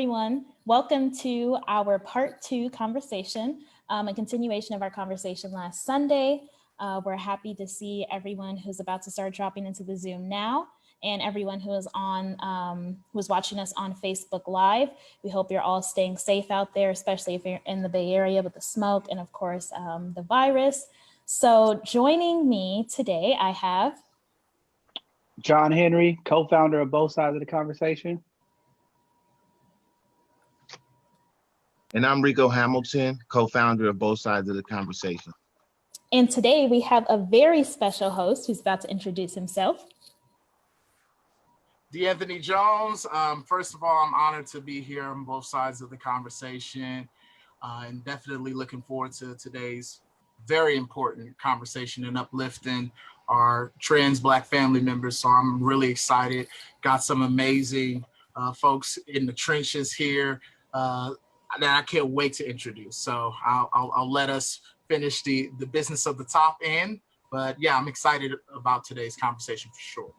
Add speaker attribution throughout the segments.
Speaker 1: Everyone. Welcome to our part 2 conversation, a continuation of our conversation last Sunday. We're happy to see everyone who's about to start dropping into the Zoom now, and everyone who is who's watching us on Facebook Live. We hope you're all staying safe out there, especially if you're in the Bay Area with the smoke and of course the virus. So joining me today, I have
Speaker 2: John Henry, co-founder of Both Sides of the Conversation.
Speaker 3: And I'm Rico Hamilton, co-founder of Both Sides of the Conversation.
Speaker 1: And today we have a very special host who's about to introduce himself.
Speaker 4: D'Anthony Jones. First of all, I'm honored to be here on Both Sides of the Conversation, and definitely looking forward to today's very important conversation and uplifting our trans Black family members. So I'm really excited. Got some amazing folks in the trenches here that I can't wait to introduce. So I'll let us finish the business of the top end. But yeah, I'm excited about today's conversation for sure.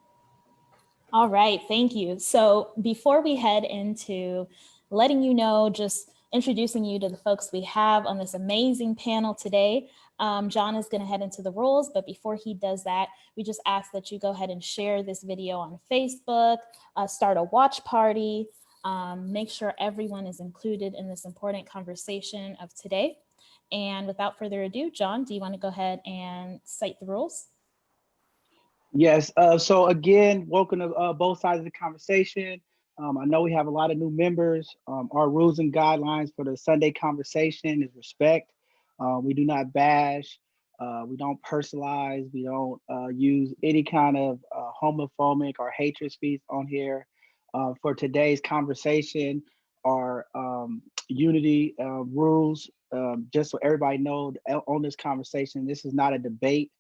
Speaker 1: All right, thank you. So before we head into letting you know, just introducing you to the folks we have on this amazing panel today, John is going to head into the rules, but before he does that, we just ask that you go ahead and share this video on Facebook, start a watch party, make sure everyone is included in this important conversation of today. And without further ado, John, do you want to go ahead and cite the rules?
Speaker 2: Yes. So again, welcome to Both Sides of the Conversation. I know we have a lot of new members. Our rules and guidelines for the Sunday conversation is respect. We do not bash. We don't personalize. We don't use any kind of homophobic or hatred speech on here. For today's conversation, our unity rules, just so everybody knows on this conversation, this is not a debate.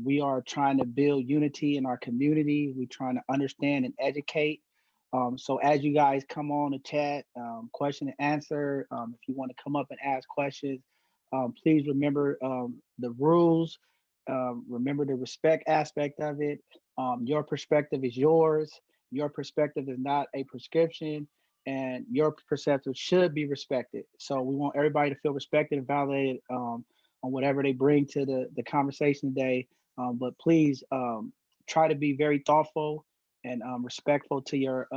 Speaker 2: We are trying to build unity in our community. We're trying to understand and educate. So as you guys come on the chat, question and answer, if you want to come up and ask questions, please remember the rules, remember the respect aspect of it. Your perspective is yours. Your perspective is not a prescription, and your perspective should be respected. So we want everybody to feel respected and validated on whatever they bring to the conversation today. But please try to be very thoughtful and respectful to your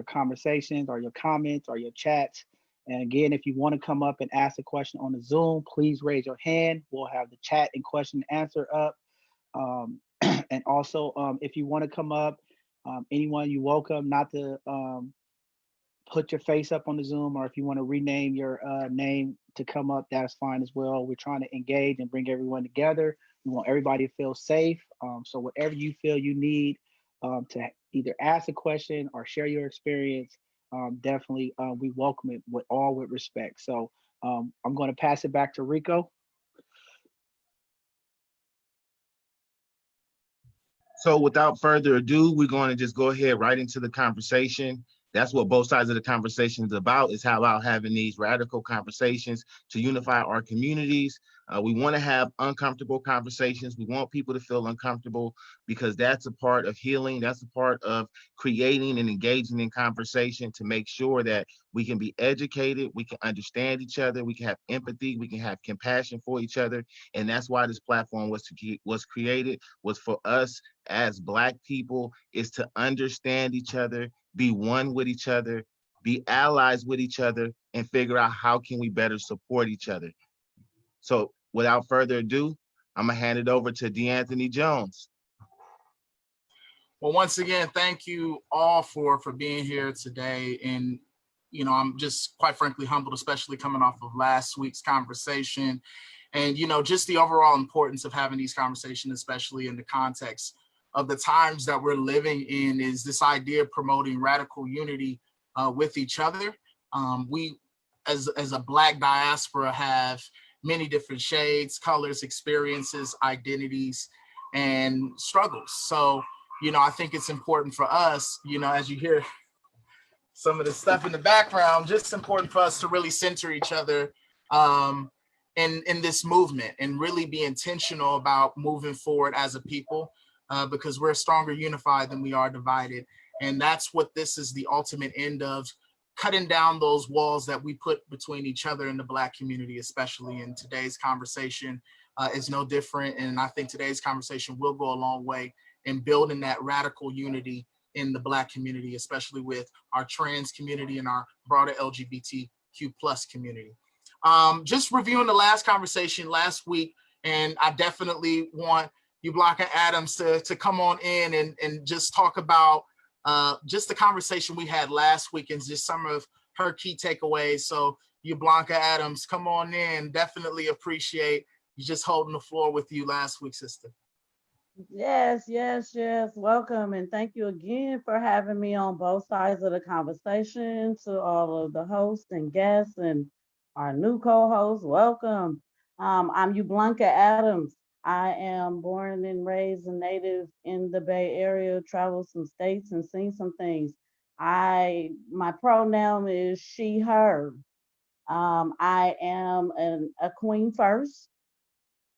Speaker 2: conversations or your comments or your chats. And again, if you want to come up and ask a question on the Zoom, please raise your hand. We'll have the chat and question and answer up. And also, if you want to come up, anyone you're welcome not to put your face up on the Zoom, or if you want to rename your name to come up, that's fine as well. We're trying to engage and bring everyone together. We want everybody to feel safe. So whatever you feel you need to either ask a question or share your experience, definitely we welcome it with respect. So I'm going to pass it back to Rico.
Speaker 3: So without further ado, we're going to just go ahead right into the conversation. That's what Both Sides of the Conversation is about, is how about having these radical conversations to unify our communities. We want to have uncomfortable conversations. We want people to feel uncomfortable because that's a part of healing. That's a part of creating and engaging in conversation to make sure that we can be educated, we can understand each other, we can have empathy, we can have compassion for each other. And that's why this platform was created, was for us as Black people, is to understand each other, be one with each other, be allies with each other, and figure out how can we better support each other. So without further ado, I'm gonna hand it over to D'Anthony Jones.
Speaker 4: Well, once again, thank you all for being here today. And, you know, I'm just quite frankly humbled, especially coming off of last week's conversation. And, you know, just the overall importance of having these conversations, especially in the context of the times that we're living in, is this idea of promoting radical unity with each other. We, as a Black diaspora, have many different shades, colors, experiences, identities, and struggles. So, you know, I think it's important for us, you know, as you hear some of the stuff in the background, just important for us to really center each other in this movement and really be intentional about moving forward as a people, because we're stronger unified than we are divided. And that's what this is the ultimate end of, cutting down those walls that we put between each other in the Black community, especially in today's conversation, is no different. And I think today's conversation will go a long way in building that radical unity in the Black community, especially with our trans community and our broader LGBTQ plus community. Just reviewing the last conversation last week, and I definitely want you, Blanca Adams, to come on in and just talk about just the conversation we had last week and just some of her key takeaways. So you, Blanca Adams, come on in. Definitely appreciate you just holding the floor with you last week, sister.
Speaker 5: Yes, yes, yes. Welcome. And thank you again for having me on both sides of the conversation. To all of the hosts and guests and our new co-host, welcome. I'm Blanca Adams. I am born and raised a native in the Bay Area, traveled some states and seen some things. My pronoun is she, her. I am a queen first.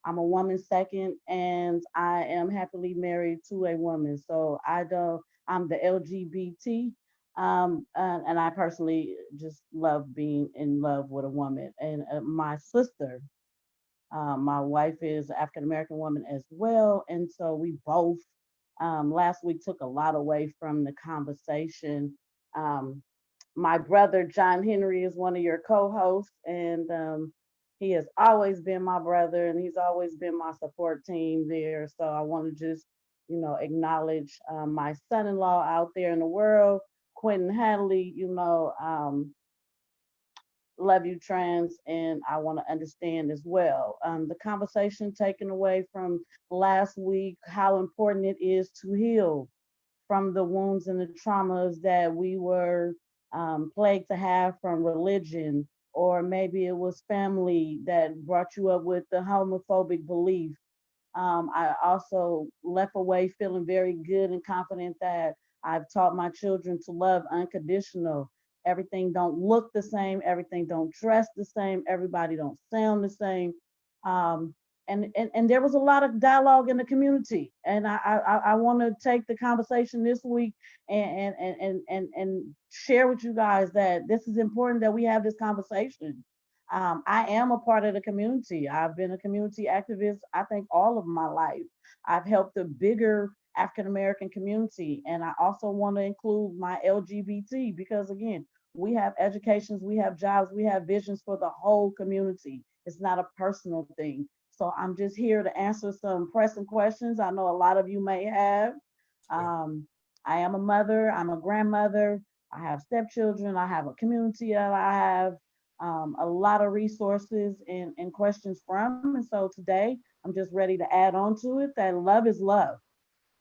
Speaker 5: I'm a woman second, and I am happily married to a woman. So I'm the LGBT, and I personally just love being in love with a woman. And my sister, my wife is an African American woman as well, and so we both last week took a lot away from the conversation. Um, my brother John Henry is one of your co-hosts, and he has always been my brother, and he's always been my support team there. So I want to just, acknowledge my son-in-law out there in the world, Quentin Hadley. Love you, trans, and I want to understand as well. The conversation taken away from last week, how important it is to heal from the wounds and the traumas that we were plagued to have from religion, or maybe it was family that brought you up with the homophobic belief. I also left away feeling very good and confident that I've taught my children to love unconditional. Everything don't look the same. Everything don't dress the same. Everybody don't sound the same. Um, and there was a lot of dialogue in the community, and I want to take the conversation this week and share with you guys that this is important that we have this conversation. I am a part of the community. I've been a community activist, I think, all of my life. I've helped the bigger African American community, and I also want to include my LGBT because, again, we have educations, we have jobs, we have visions for the whole community. It's not a personal thing. So I'm just here to answer some pressing questions I know a lot of you may have. Um, I am a mother, I'm a grandmother, I have stepchildren, I have a community that I have a lot of resources and questions from. And so today I'm just ready to add on to it that love is love.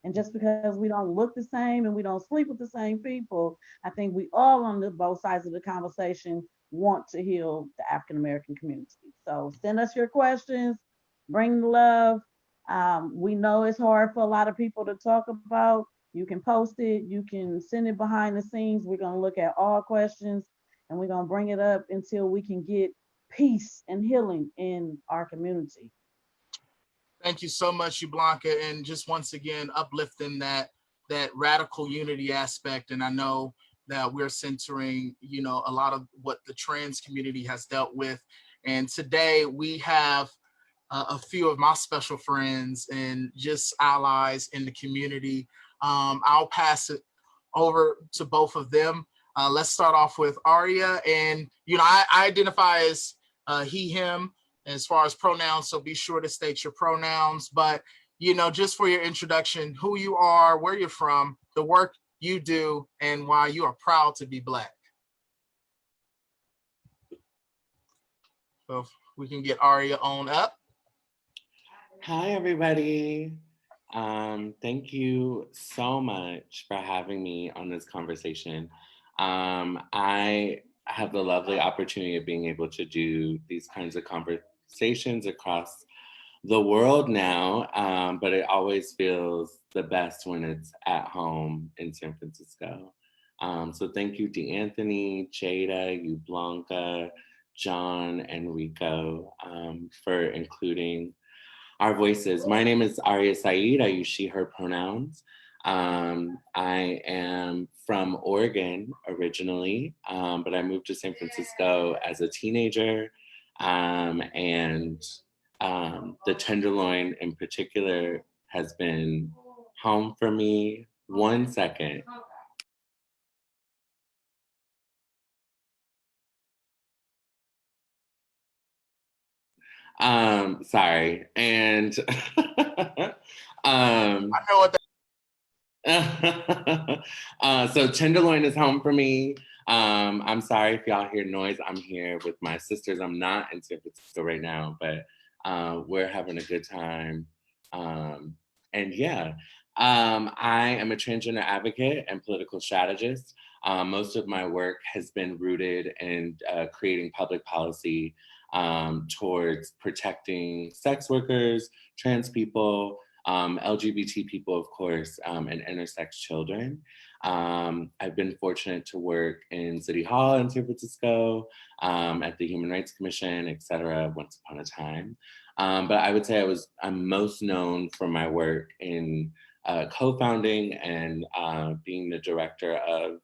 Speaker 5: And just because we don't look the same and we don't sleep with the same people, I think we all on both sides of the conversation want to heal the African American community. So send us your questions, bring the love. We know it's hard for a lot of people to talk about. You can post it, you can send it behind the scenes. We're going to look at all questions and we're going to bring it up until we can get peace and healing in our community.
Speaker 4: Thank you so much, Blanca, and just once again uplifting that radical unity aspect. And I know that we're centering, a lot of what the trans community has dealt with. And today we have a few of my special friends and just allies in the community. I'll pass it over to both of them. Let's start off with Aria, and I identify as he, him, as far as pronouns, so be sure to state your pronouns. But just for your introduction, who you are, where you're from, the work you do, and why you are proud to be Black. So if we can get Aria on up.
Speaker 6: Hi, everybody. Thank you so much for having me on this conversation. I have the lovely opportunity of being able to do these kinds of conversations across the world now, but it always feels the best when it's at home in San Francisco. So thank you, DeAnthony, Jada, you Blanca, John, and Rico for including our voices. My name is Aria Saeed. I use she, her pronouns. I am from Oregon originally, but I moved to San Francisco as a teenager. And the Tenderloin in particular has been home for me. One second. Sorry. And
Speaker 4: I know what
Speaker 6: so Tenderloin is home for me. I'm sorry if y'all hear noise. I'm here with my sisters. I'm not in San Francisco right now, but we're having a good time. And yeah, I am a transgender advocate and political strategist. Most of my work has been rooted in creating public policy towards protecting sex workers, trans people, LGBT people, of course, and intersex children. I've been fortunate to work in City Hall in San Francisco, at the Human Rights Commission, et cetera, once upon a time. But I would say I'm most known for my work in co-founding and being the director of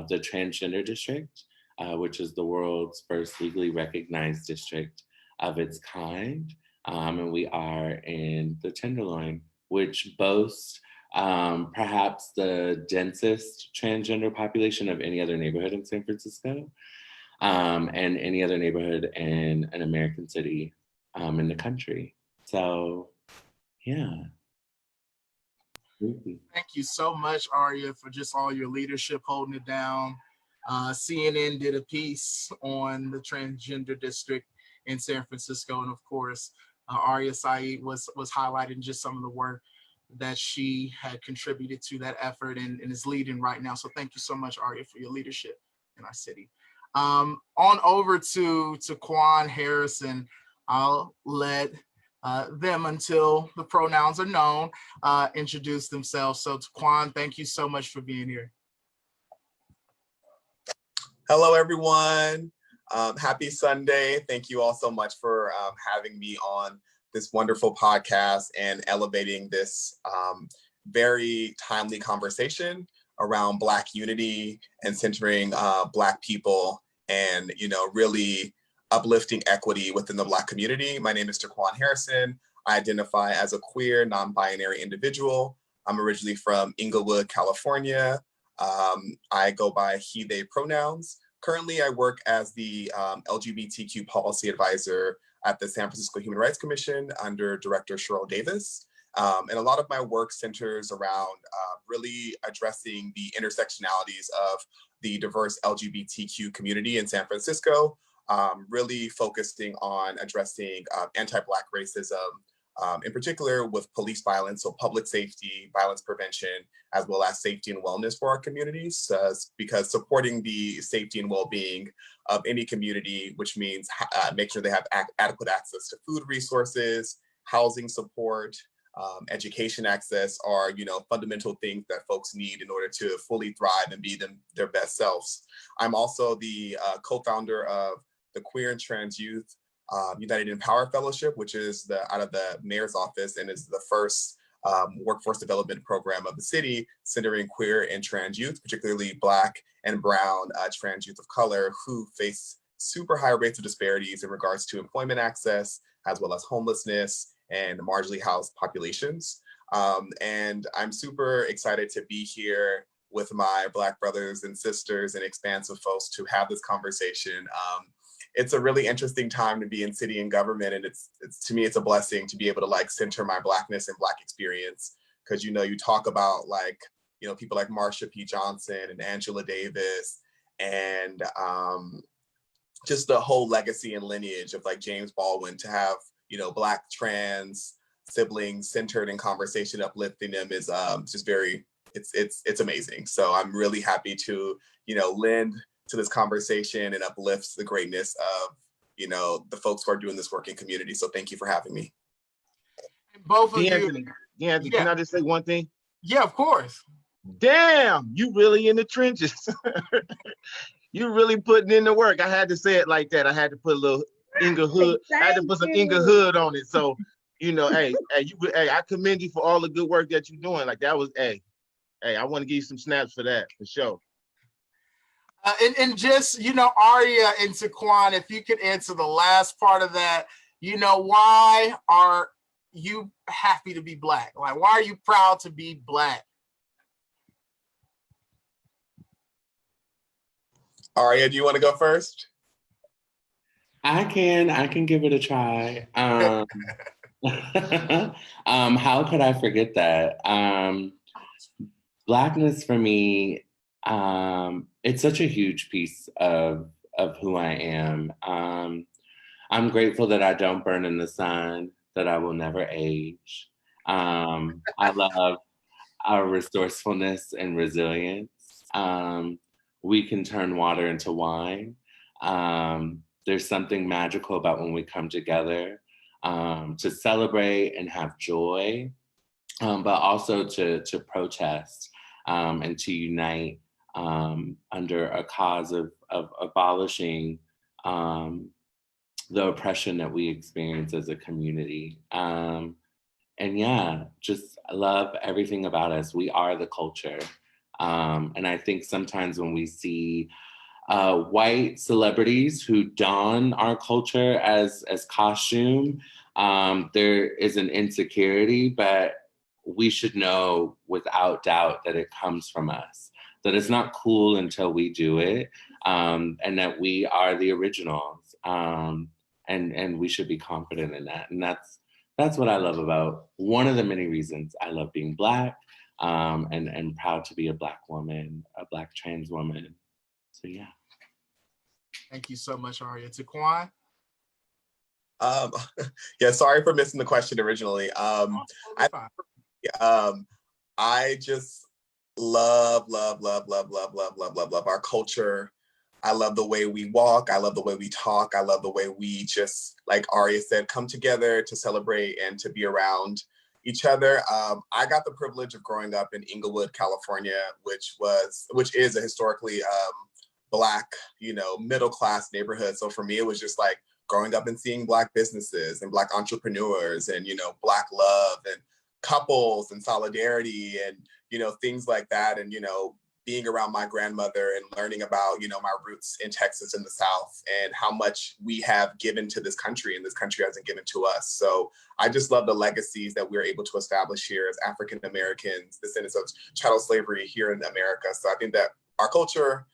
Speaker 6: the Transgender District, which is the world's first legally recognized district of its kind. And we are in the Tenderloin, which boasts perhaps the densest transgender population of any other neighborhood in San Francisco, and any other neighborhood in an American city in the country. So, yeah.
Speaker 4: Thank you so much, Aria, for just all your leadership, holding it down. CNN did a piece on the transgender district in San Francisco, and of course, Aria Saeed was highlighting just some of the work that she had contributed to that effort and is leading right now. So thank you so much, Aria, for your leadership in our city. On over to Quan Harrison. I'll let them, until the pronouns are known, introduce themselves. So Quan, thank you so much for being here.
Speaker 7: Hello, everyone. Happy Sunday. Thank you all so much for having me on this wonderful podcast and elevating this very timely conversation around Black unity and centering Black people and, really uplifting equity within the Black community. My name is Quan Harrison. I identify as a queer, non-binary individual. I'm originally from Inglewood, California. I go by he, they pronouns. Currently, I work as the LGBTQ policy advisor at the San Francisco Human Rights Commission under Director Cheryl Davis. And a lot of my work centers around really addressing the intersectionalities of the diverse LGBTQ community in San Francisco, really focusing on addressing anti-Black racism, in particular with police violence, so public safety, violence prevention, as well as safety and wellness for our communities, because supporting the safety and well-being of any community, which means make sure they have adequate access to food resources, housing support, education access are, fundamental things that folks need in order to fully thrive and be their best selves. I'm also the co-founder of the Queer and Trans Youth United in Power Fellowship, which is out of the mayor's office and is the first workforce development program of the city centering queer and trans youth, particularly Black and brown trans youth of color who face super high rates of disparities in regards to employment access, as well as homelessness and marginally housed populations. And I'm super excited to be here with my Black brothers and sisters and expansive folks to have this conversation. It's a really interesting time to be in city and government, and it's to me, it's a blessing to be able to center my Blackness and Black experience, because you talk about people like Marsha P. Johnson and Angela Davis, and just the whole legacy and lineage of James Baldwin, to have Black trans siblings centered in conversation, uplifting them is just very, it's amazing. So I'm really happy to lend to this conversation and uplifts the greatness of the folks who are doing this work in community. So thank you for having me.
Speaker 4: Both of
Speaker 3: D'Anthony,
Speaker 4: you.
Speaker 3: Can I just say one thing?
Speaker 4: Yeah, of course.
Speaker 3: Damn, you really in the trenches. You really putting in the work. I had to say it like that. I had to put a little Inga Hood. I had to put some Inga Hood on it. So hey, I commend you for all the good work that you're doing. That was, Hey, I want to give you some snaps for that, for sure.
Speaker 4: And just, Aria and Taquan, if you could answer the last part of that, why are you happy to be Black? Like, why are you proud to be Black?
Speaker 7: Aria, do you want to go first?
Speaker 6: I can give it a try. How could I forget that? Blackness for me, it's such a huge piece of who I am. I'm grateful that I don't burn in the sun, that I will never age. I love our resourcefulness and resilience. We can turn water into wine. There's something magical about when we come together to celebrate and have joy, but also to protest and to unite under a cause of abolishing the oppression that we experience as a community. And yeah, just love everything about us. We are the culture. And I think sometimes when we see white celebrities who don our culture as costume, there is an insecurity, but we should know without doubt that it comes from us, that it's not cool until we do it, and that we are the originals, and we should be confident in that. And that's what I love about, one of the many reasons I love being Black, and proud to be a Black woman, a Black trans woman. So yeah.
Speaker 4: Thank you so much, Aria. Taquan?
Speaker 7: Yeah, sorry for missing the question originally. I just love our culture. I love the way we walk. I love the way we talk. I love the way we just, like Aria said, come together to celebrate and to be around each other. I got the privilege of growing up in Inglewood, California, which is a historically Black, middle-class neighborhood. So for me, it was just like growing up and seeing Black businesses and Black entrepreneurs and, Black love and couples and solidarity and, things like that. And, being around my grandmother and learning about, my roots in Texas in the South and how much we have given to this country and this country hasn't given to us. So I just love the legacies that we're able to establish here as African Americans, descendants of chattel slavery here in America. So I think that our culture,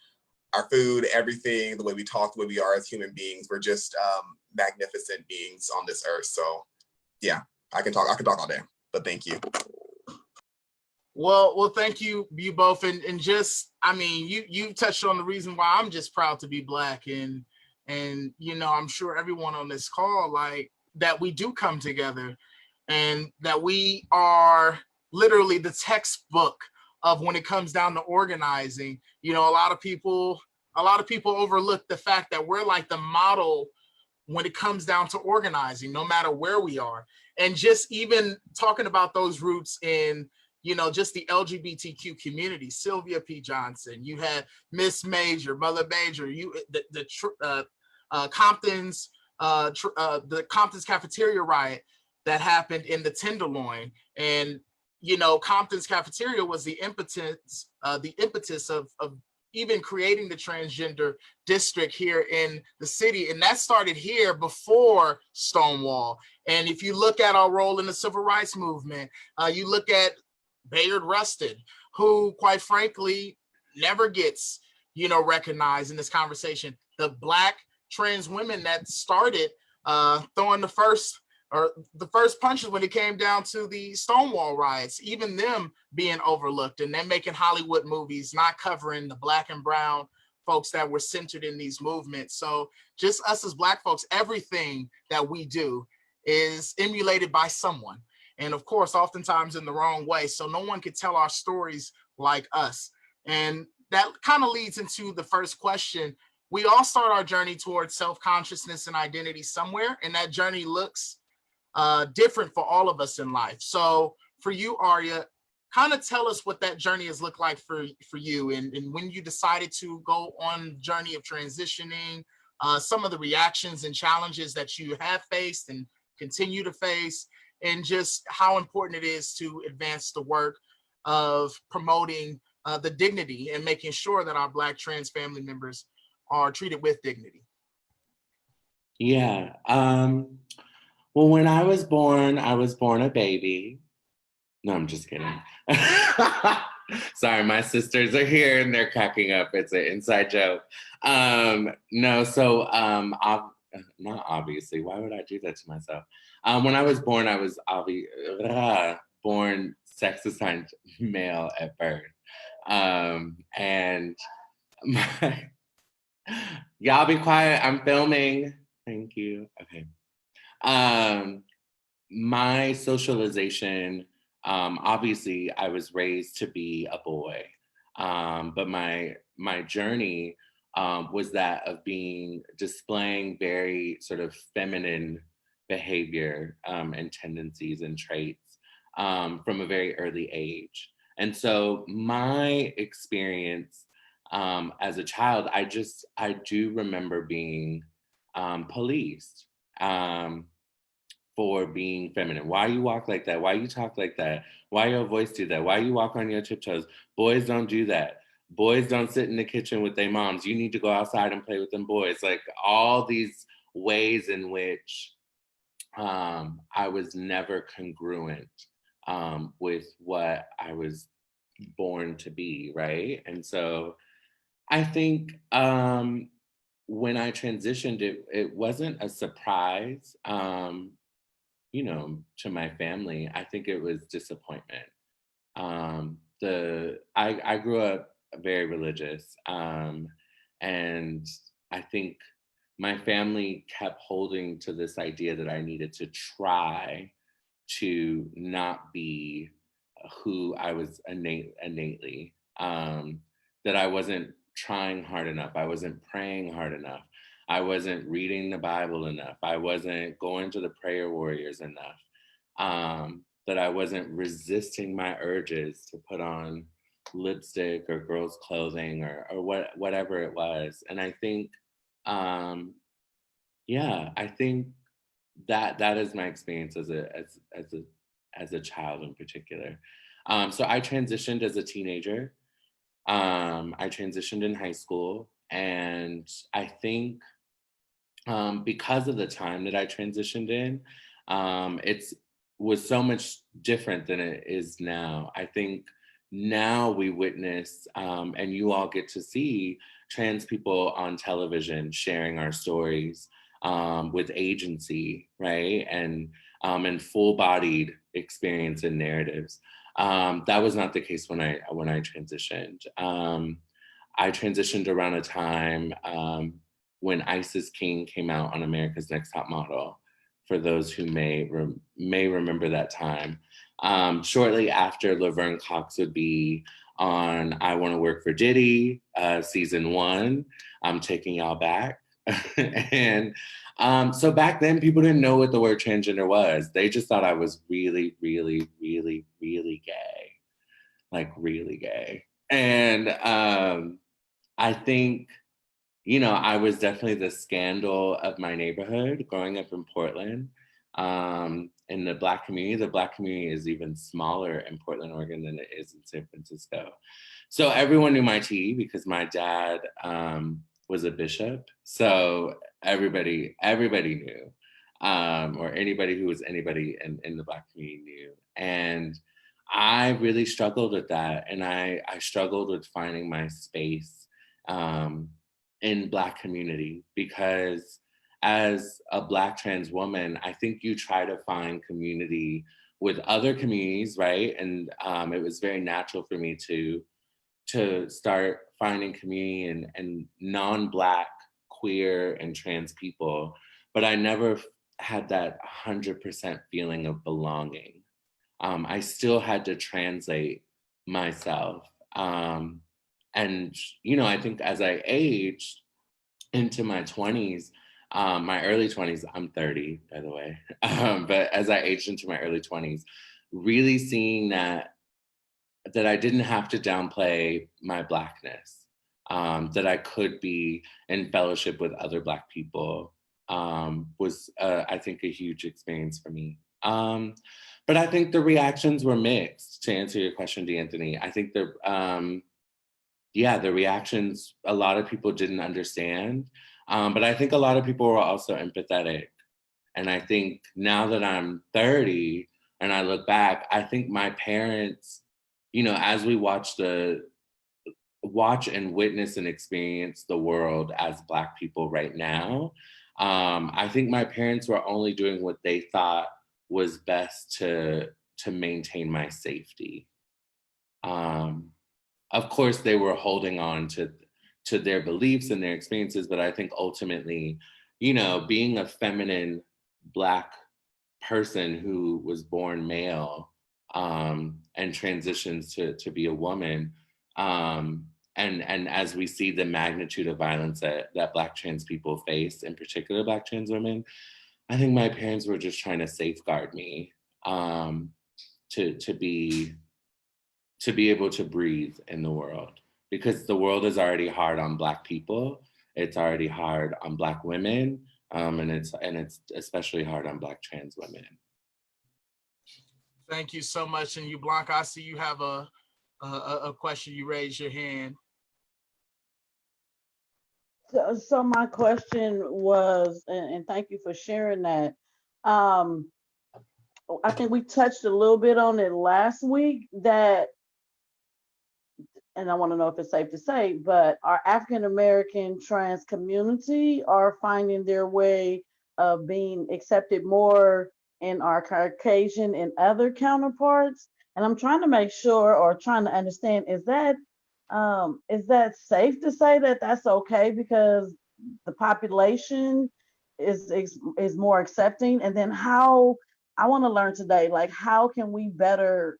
Speaker 7: our food, everything, the way we talk, the way we are as human beings, we're just magnificent beings on this earth. So yeah, I can talk all day, but thank you.
Speaker 4: Well, thank you both. And just, you touched on the reason why I'm just proud to be Black. And I'm sure everyone on this call, like, that we do come together and that we are literally the textbook of when it comes down to organizing. A lot of people overlook the fact that we're like the model when it comes down to organizing, no matter where we are. And just even talking about those roots in, just the LGBTQ community, Sylvia P. Johnson, you had Miss Major, Mother Major, Compton's, the Compton's cafeteria riot that happened in the Tenderloin. And, Compton's cafeteria was the impetus of even creating the transgender district here in the city. And that started here before Stonewall. And if you look at our role in the civil rights movement, you look at Bayard Rustin, who quite frankly never gets, recognized in this conversation. The Black trans women that started throwing the first punches when it came down to the Stonewall riots, even them being overlooked, and then making Hollywood movies not covering the Black and brown folks that were centered in these movements. So just us as Black folks, everything that we do is emulated by someone. And of course, oftentimes in the wrong way. So no one could tell our stories like us. And that kind of leads into the first question. We all start our journey towards self-consciousness and identity somewhere, and that journey looks different for all of us in life. So for you, Aria, kind of tell us what that journey has looked like for you, and when you decided to go on the journey of transitioning, some of the reactions and challenges that you have faced and continue to face, and just how important it is to advance the work of promoting the dignity and making sure that our Black trans family members are treated with dignity?
Speaker 6: Yeah. Well, when I was born a baby. No, I'm just kidding. Sorry, my sisters are here and they're cracking up. It's an inside joke. No, so not obviously. Why would I do that to myself? When I was born, I was born sex assigned male at birth. And y'all be quiet. I'm filming. Thank you. Okay. My socialization, obviously I was raised to be a boy, but my journey was that of displaying very sort of feminine behavior and tendencies and traits from a very early age. And so my experience as a child, I do remember being policed. For being feminine. Why you walk like that? Why you talk like that? Why your voice do that? Why you walk on your tiptoes? Boys don't do that. Boys don't sit in the kitchen with their moms. You need to go outside and play with them boys. Like all these ways in which I was never congruent with what I was born to be, right? And so I think when I transitioned, it wasn't a surprise. To my family, I think it was disappointment. I grew up very religious, and I think my family kept holding to this idea that I needed to try to not be who I was innately. That I wasn't trying hard enough. I wasn't praying hard enough. I wasn't reading the Bible enough. I wasn't going to the prayer warriors enough. That I wasn't resisting my urges to put on lipstick or girls' clothing or whatever it was. And I think, I think that is my experience as a child in particular. So I transitioned as a teenager. I transitioned in high school, and I think because of the time that I transitioned in, it was so much different than it is now. I think now we witness, and you all get to see trans people on television sharing our stories with agency, right? And full-bodied experience and narratives. That was not the case when I transitioned. I transitioned around a time when Isis King came out on America's Next Top Model, for those who may remember that time. Shortly after, Laverne Cox would be on I Want to Work for Diddy, season 1. I'm taking y'all back. And so back then, people didn't know what the word transgender was. They just thought I was really, really, really, really gay. Like really gay. And I think, I was definitely the scandal of my neighborhood growing up in Portland. In the Black community is even smaller in Portland, Oregon than it is in San Francisco. So everyone knew my tea because my dad was a bishop. So everybody knew, or anybody who was anybody in the Black community knew. And I really struggled with that. And I struggled with finding my space in Black community, because as a Black trans woman, I think you try to find community with other communities, right? And it was very natural for me to start finding community and non-Black, queer, and trans people, but I never had that 100% feeling of belonging. I still had to translate myself. And, I think as I aged into my 20s, my early 20s, I'm 30, by the way. But as I aged into my early 20s, really seeing that I didn't have to downplay my Blackness, that I could be in fellowship with other Black people, was, I think, a huge experience for me. But I think the reactions were mixed, to answer your question, D'Anthony. I think the reactions, a lot of people didn't understand. But I think a lot of people were also empathetic. And I think now that I'm 30 and I look back, I think my parents, you know, as we watch and witness and experience the world as Black people right now, I think my parents were only doing what they thought was best to maintain my safety. Of course, they were holding on to their beliefs and their experiences, but I think ultimately, you know, being a feminine Black person who was born male and transitions to be a woman, and as we see the magnitude of violence that Black trans people face, in particular Black trans women, I think my parents were just trying to safeguard me to be able to breathe in the world, because the world is already hard on Black people. It's already hard on Black women, and it's especially hard on Black trans women.
Speaker 4: Thank you so much. And you, Blanca, I see you have a question. You raised your hand.
Speaker 5: So my question was, and thank you for sharing that. I think we touched a little bit on it last week, that, and I want to know if it's safe to say, but our African American trans community are finding their way of being accepted more in our Caucasian and other counterparts. And I'm trying to make sure, or trying to understand, is that safe to say that that's okay because the population is more accepting? And then how, I want to learn today, like how can we be better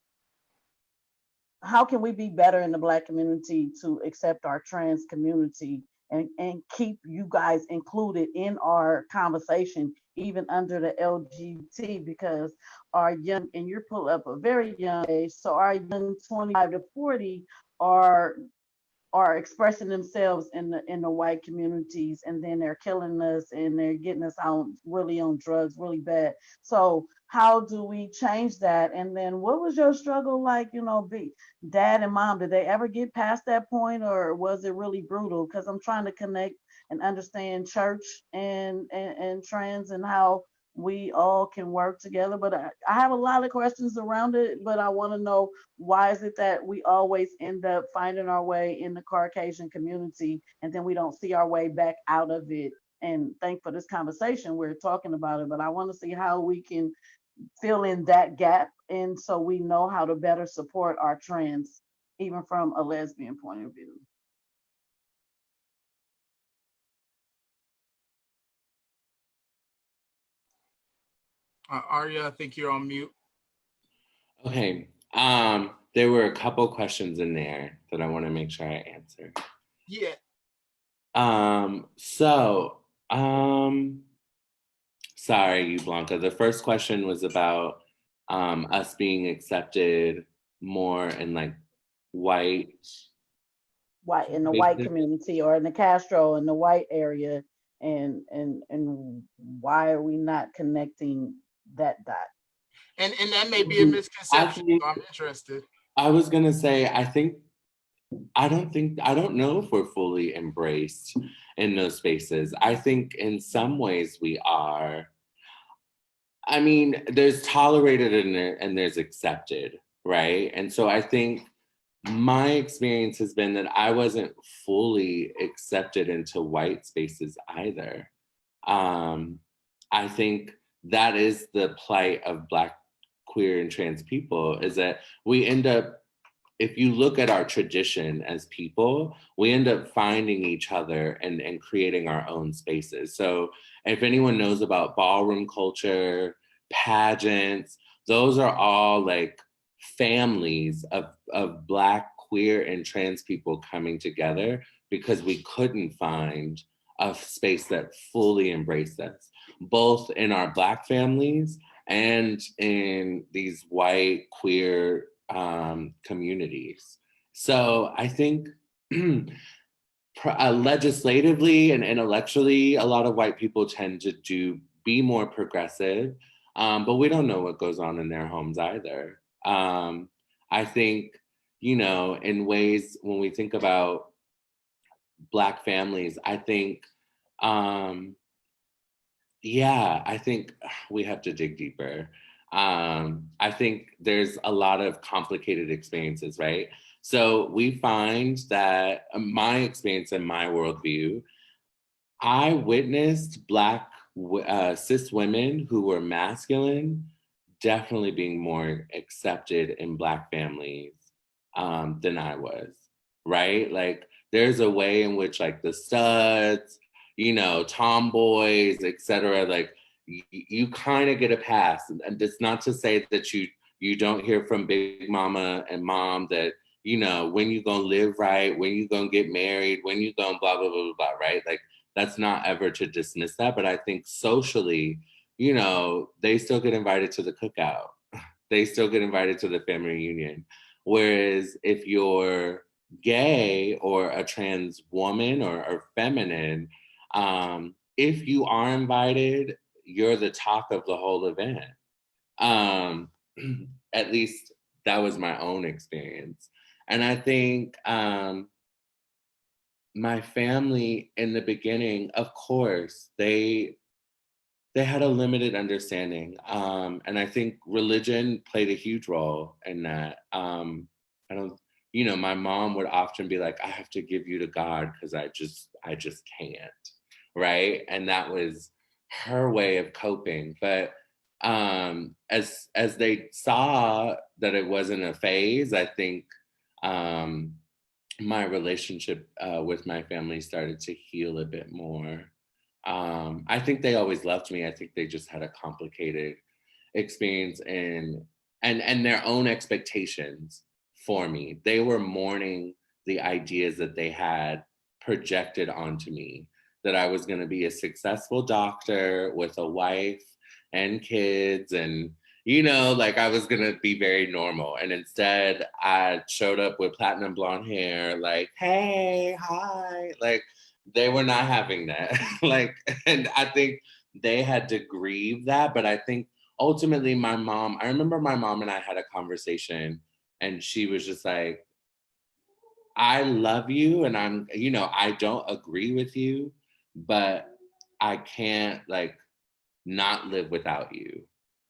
Speaker 5: in the Black community to accept our trans community and keep you guys included in our conversation, even under the LGBT, because our young, and you're pulled up a very young age, so our young 25 to 40 are expressing themselves in the white communities, and then they're killing us and they're getting us out really on drugs really bad. So how do we change that? And then what was your struggle like, you know, dad and mom, did they ever get past that point, or was it really brutal? Because I'm trying to connect and understand church and trans and how we all can work together. But I have a lot of questions around it, but I want to know, why is it that we always end up finding our way in the Caucasian community and then we don't see our way back out of it? And thank for this conversation, we're talking about it, but I want to see how we can fill in that gap, and so we know how to better support our trans, even from a lesbian point of view.
Speaker 4: Arya, I think you're on mute.
Speaker 6: Okay. There were a couple questions in there that I want to make sure I answer.
Speaker 4: Yeah.
Speaker 6: Sorry, you, Blanca. The first question was about us being accepted more in like white
Speaker 5: in the white community, or in the Castro in the white area, and why are we not connecting that dot?
Speaker 4: And that may be a misconception. So I'm interested.
Speaker 6: I was gonna say, I don't know if we're fully embraced in those spaces. I think in some ways we are. I mean, there's tolerated and there's accepted, right? And so I think my experience has been that I wasn't fully accepted into white spaces either. I think that is the plight of Black, queer, and trans people, is that we end up, if you look at our tradition as people, we end up finding each other and creating our own spaces. So if anyone knows about ballroom culture, pageants, those are all like families of Black, queer, and trans people coming together because we couldn't find a space that fully embraced us, both in our Black families and in these white, queer communities. So I think legislatively and intellectually, a lot of white people tend to be more progressive. But we don't know what goes on in their homes either. I think, you know, in ways when we think about Black families, I think, yeah, I think we have to dig deeper. I think there's a lot of complicated experiences, right? So we find that my experience and my worldview, I witnessed Black cis women who were masculine definitely being more accepted in Black families than I was, right? Like there's a way in which like the studs, you know, tomboys, etc. Like you kind of get a pass, and it's not to say that you don't hear from Big Mama and Mom that, you know, when you gonna live right, when you gonna get married, when you gonna blah blah blah blah blah, right? Like that's not ever to dismiss that, but I think socially, you know, they still get invited to the cookout. They still get invited to the family reunion. Whereas if you're gay or a trans woman or feminine, if you are invited, you're the talk of the whole event. At least that was my own experience. And I think my family in the beginning, of course, they had a limited understanding. And I think religion played a huge role in that. I don't, you know, my mom would often be like, I have to give you to God because I just can't. Right. And that was her way of coping. But as they saw that it wasn't a phase, I think my relationship with my family started to heal a bit more. I think they always loved me. I think they just had a complicated experience and their own expectations for me. They were mourning the ideas that they had projected onto me, that I was going to be a successful doctor with a wife and kids, and you know, like I was going to be very normal. And instead I showed up with platinum blonde hair, like, hey, hi, like they were not having that. Like, and I think they had to grieve that. But I think ultimately I remember my mom and I had a conversation, and she was just like, I love you, and you know, I don't agree with you, but I can't like not live without you.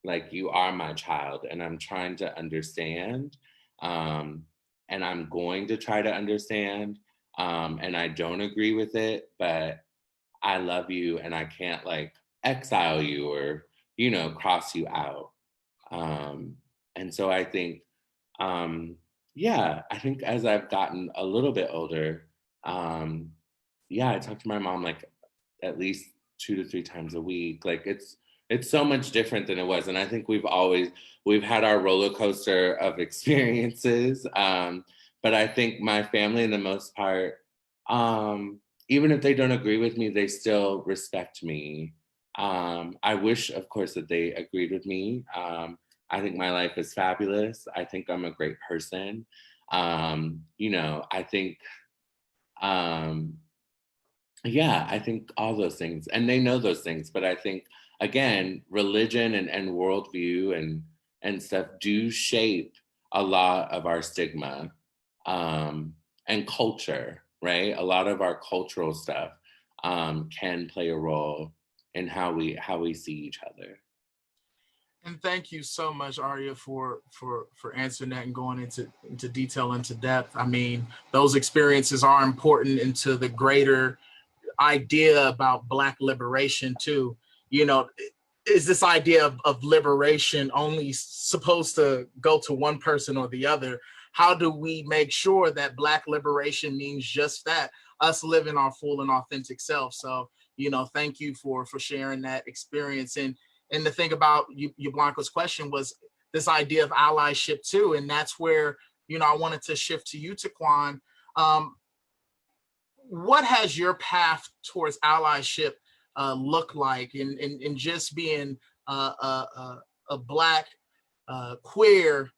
Speaker 6: Like you are my child, and I'm trying to understand. And I'm going to try to understand. And I don't agree with it, but I love you, and I can't like exile you or, you know, cross you out. And so I think, yeah, I think as I've gotten a little bit older, yeah, I talk to my mom like at least 2 to 3 times a week. Like it's so much different than it was. And I think we've had our roller coaster of experiences. But I think my family, in the most part, even if they don't agree with me, they still respect me. I wish, of course, that they agreed with me. I think my life is fabulous. I think I'm a great person. You know, I think, yeah, I think all those things, and they know those things. But I think, again, religion and worldview and stuff do shape a lot of our stigma, and culture, right? A lot of our cultural stuff can play a role in how we see each other.
Speaker 4: And thank you so much, Aria, for answering that and going into detail, into depth. I mean, those experiences are important into the greater idea about Black liberation too. You know, is this idea of liberation only supposed to go to one person or the other? How do we make sure that Black liberation means just that, us living our full and authentic self? So, you know, thank you for sharing that experience. And the thing about you, Blanca's question was this idea of allyship too. And that's where, you know, I wanted to shift to you, Taquan. What has your path towards allyship look like in just being a Black queer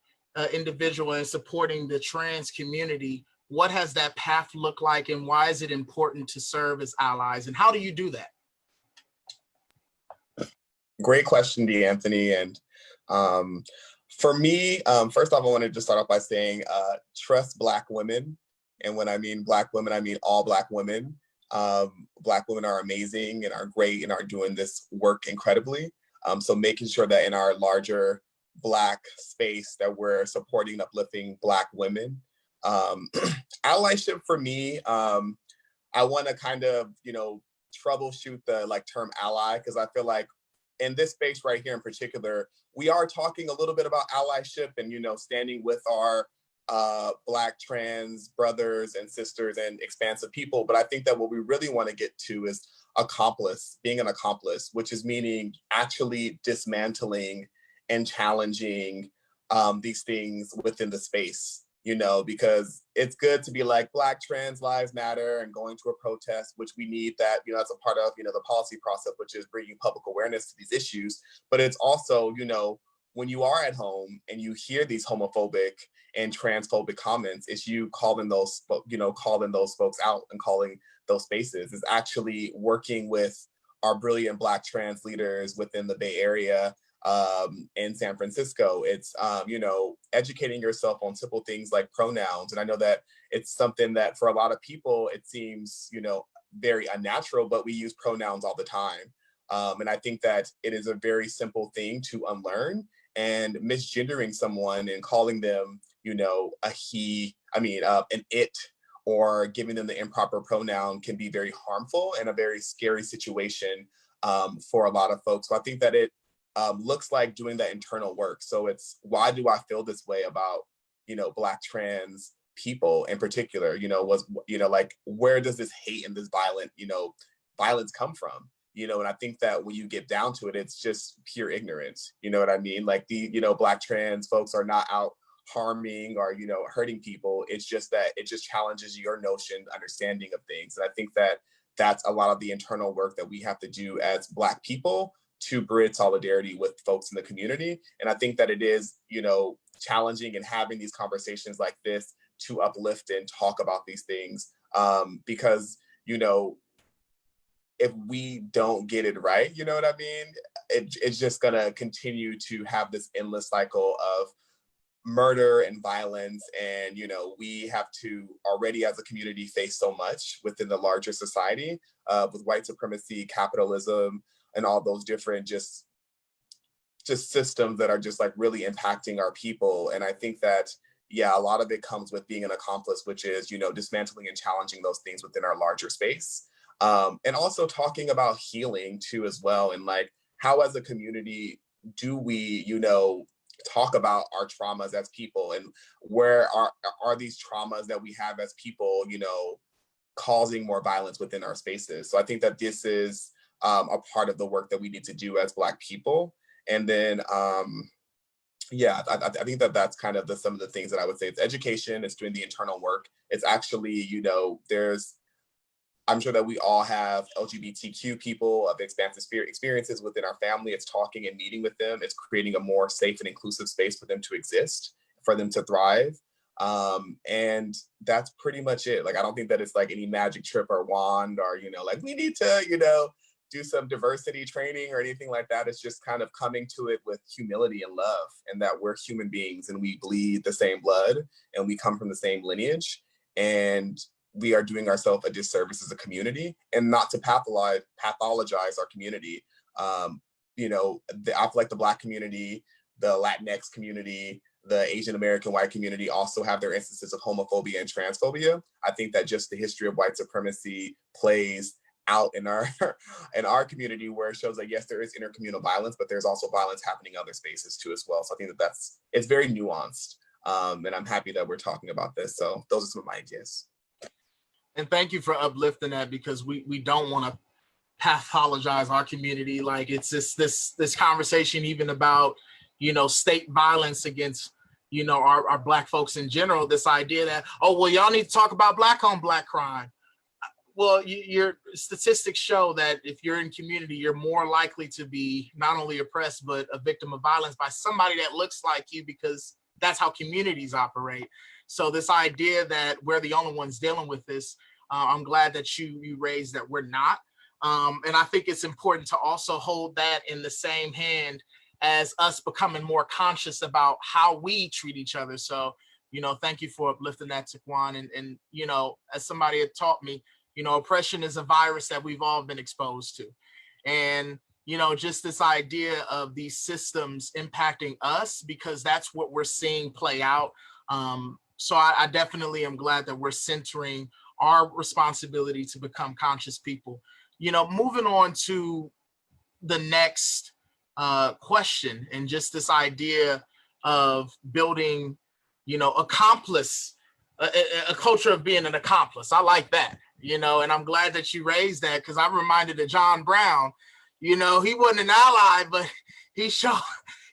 Speaker 4: individual and supporting the trans community? What has that path look like, and why is it important to serve as allies, and how do you do that?
Speaker 7: Great question, D'Anthony. And for me, first off, I wanted to start off by saying trust Black women. And when I mean Black women, I mean all Black women. Black women are amazing and are great and are doing this work incredibly. So making sure that in our larger Black space that we're supporting and uplifting Black women. Allyship for me, I want to kind of, troubleshoot the term ally, because I feel like in this space right here in particular, we are talking a little bit about allyship and, standing with our Black trans brothers and sisters and expansive people. But I think that what we really want to get to is being an accomplice, which is meaning actually dismantling and challenging these things within the space, because it's good to be like Black trans lives matter and going to a protest, which we need that, as a part of, the policy process, which is bringing public awareness to these issues. But it's also, when you are at home and you hear these homophobic and transphobic comments, it's you calling those folks out and calling those spaces. Is actually working with our brilliant Black trans leaders within the Bay Area, in San Francisco. It's educating yourself on simple things like pronouns. And I know that it's something that for a lot of people it seems very unnatural, but we use pronouns all the time. And I think that it is a very simple thing to unlearn. And misgendering someone and calling them a he, an it, or giving them the improper pronoun can be very harmful and a very scary situation for a lot of folks. So I think that it looks like doing that internal work. So it's, why do I feel this way about, Black trans people in particular? Where does this hate and this violence come from? And I think that when you get down to it, it's just pure ignorance. You know what I mean? Like Black trans folks are not out harming or, hurting people. It's just that it just challenges your notion, understanding of things. And I think that that's a lot of the internal work that we have to do as Black people to bridge solidarity with folks in the community. And I think that it is, challenging and having these conversations like this to uplift and talk about these things. Because, if we don't get it right, you know what I mean? It's just gonna continue to have this endless cycle of murder and violence. And, we have to already as a community face so much within the larger society with white supremacy, capitalism, and all those different just systems that are just really impacting our people. And I think that, a lot of it comes with being an accomplice, which is, dismantling and challenging those things within our larger space. And also talking about healing too, as well. And how as a community do we, talk about our traumas as people, and where are these traumas that we have as people, causing more violence within our spaces. So I think that this is a part of the work that we need to do as Black people. And then, I think that that's kind of some of the things that I would say. It's education, it's doing the internal work. It's actually, I'm sure that we all have LGBTQ people of expansive experiences within our family. It's talking and meeting with them. It's creating a more safe and inclusive space for them to exist, for them to thrive. And that's pretty much it. I don't think that it's any magic trip or wand or, we need to, do some diversity training or anything like that. It's just kind of coming to it with humility and love, and that we're human beings and we bleed the same blood and we come from the same lineage. And we are doing ourselves a disservice as a community, and not to pathologize our community. I feel like the Black community, the Latinx community, the Asian American white community also have their instances of homophobia and transphobia. I think that just the history of white supremacy plays out in our community, where it shows that yes, there is intercommunal violence, but there's also violence happening in other spaces too as well. So I think that it's very nuanced. And I'm happy that we're talking about this. So those are some of my ideas.
Speaker 4: And thank you for uplifting that, because we don't want to pathologize our community. It's just this conversation even about, state violence against, our Black folks in general. This idea that, oh, well, y'all need to talk about Black on Black crime. Well, your statistics show that if you're in community, you're more likely to be not only oppressed, but a victim of violence by somebody that looks like you, because that's how communities operate. So this idea that we're the only ones dealing with this, I'm glad that you raised that we're not. And I think it's important to also hold that in the same hand as us becoming more conscious about how we treat each other. So, thank you for uplifting that, Taquan. And as somebody had taught me, oppression is a virus that we've all been exposed to. And, just this idea of these systems impacting us, because that's what we're seeing play out. So I definitely am glad that we're centering our responsibility to become conscious people. Moving on to the next question, and just this idea of building, accomplice, a culture of being an accomplice. I like that, and I'm glad that you raised that, because I'm reminded of John Brown. He wasn't an ally, but he sure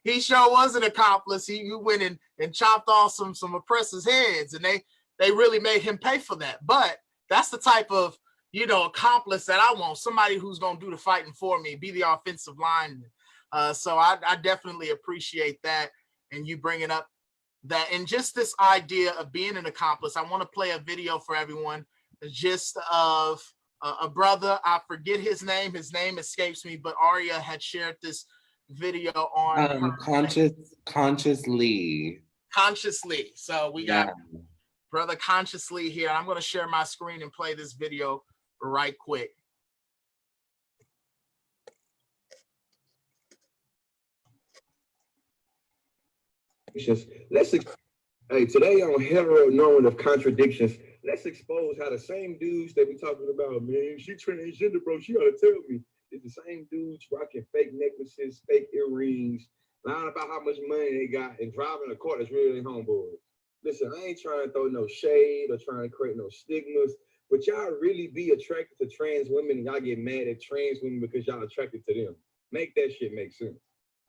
Speaker 4: was an accomplice. He went and chopped off some oppressors' heads, and they really made him pay for that. But that's the type of accomplice that I want, somebody who's going to do the fighting for me, be the offensive lineman. So I definitely appreciate that, and you bringing up that. And just this idea of being an accomplice, I want to play a video for everyone, just of a brother. I forget his name escapes me, but Aria had shared this video on
Speaker 6: consciously.
Speaker 4: So we got Brother Consciously here. I'm going to share my screen and play this video right quick.
Speaker 8: Hey, today on heteronormative contradictions, let's expose how the same dudes that we talking about, man, she transgender, bro, she ought to tell me. It's the same dudes rocking fake necklaces, fake earrings, lying about how much money they got, and driving a car that's really homeboys. Listen, I ain't trying to throw no shade or trying to create no stigmas, but y'all really be attracted to trans women, and y'all get mad at trans women because y'all attracted to them. Make that shit make sense.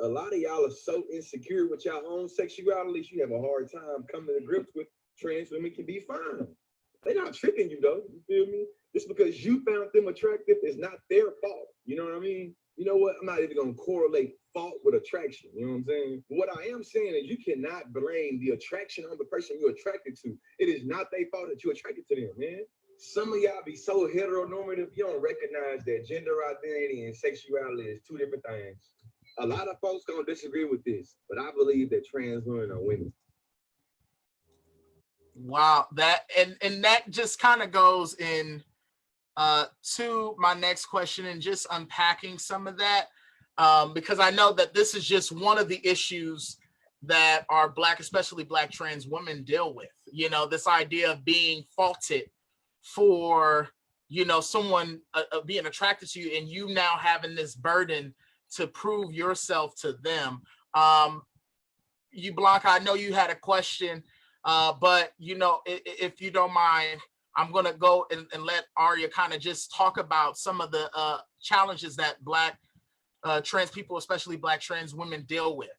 Speaker 8: A lot of y'all are so insecure with your own sexuality, you have a hard time coming to grips with trans women can be fine. They're not tricking you though, you feel me? Just because you found them attractive is not their fault, you know what I mean? You know what, I'm not even gonna correlate fault with attraction, you know what I'm saying? But what I am saying is you cannot blame the attraction on the person you're attracted to. It is not their fault that you're attracted to them, man. Some of y'all be so heteronormative, you don't recognize that gender identity and sexuality is two different things. A lot of folks don't disagree with this, but I believe that trans women are women.
Speaker 4: Wow, that and that just kind of goes in to my next question, and just unpacking some of that, because I know that this is just one of the issues that our Black, especially Black trans women deal with. This idea of being faulted for someone being attracted to you, and you now having this burden to prove yourself to them. You, Blanca, I know you had a question, but if you don't mind, I'm gonna go and let Aria kind of just talk about some of the challenges that Black trans people, especially Black trans women, deal with.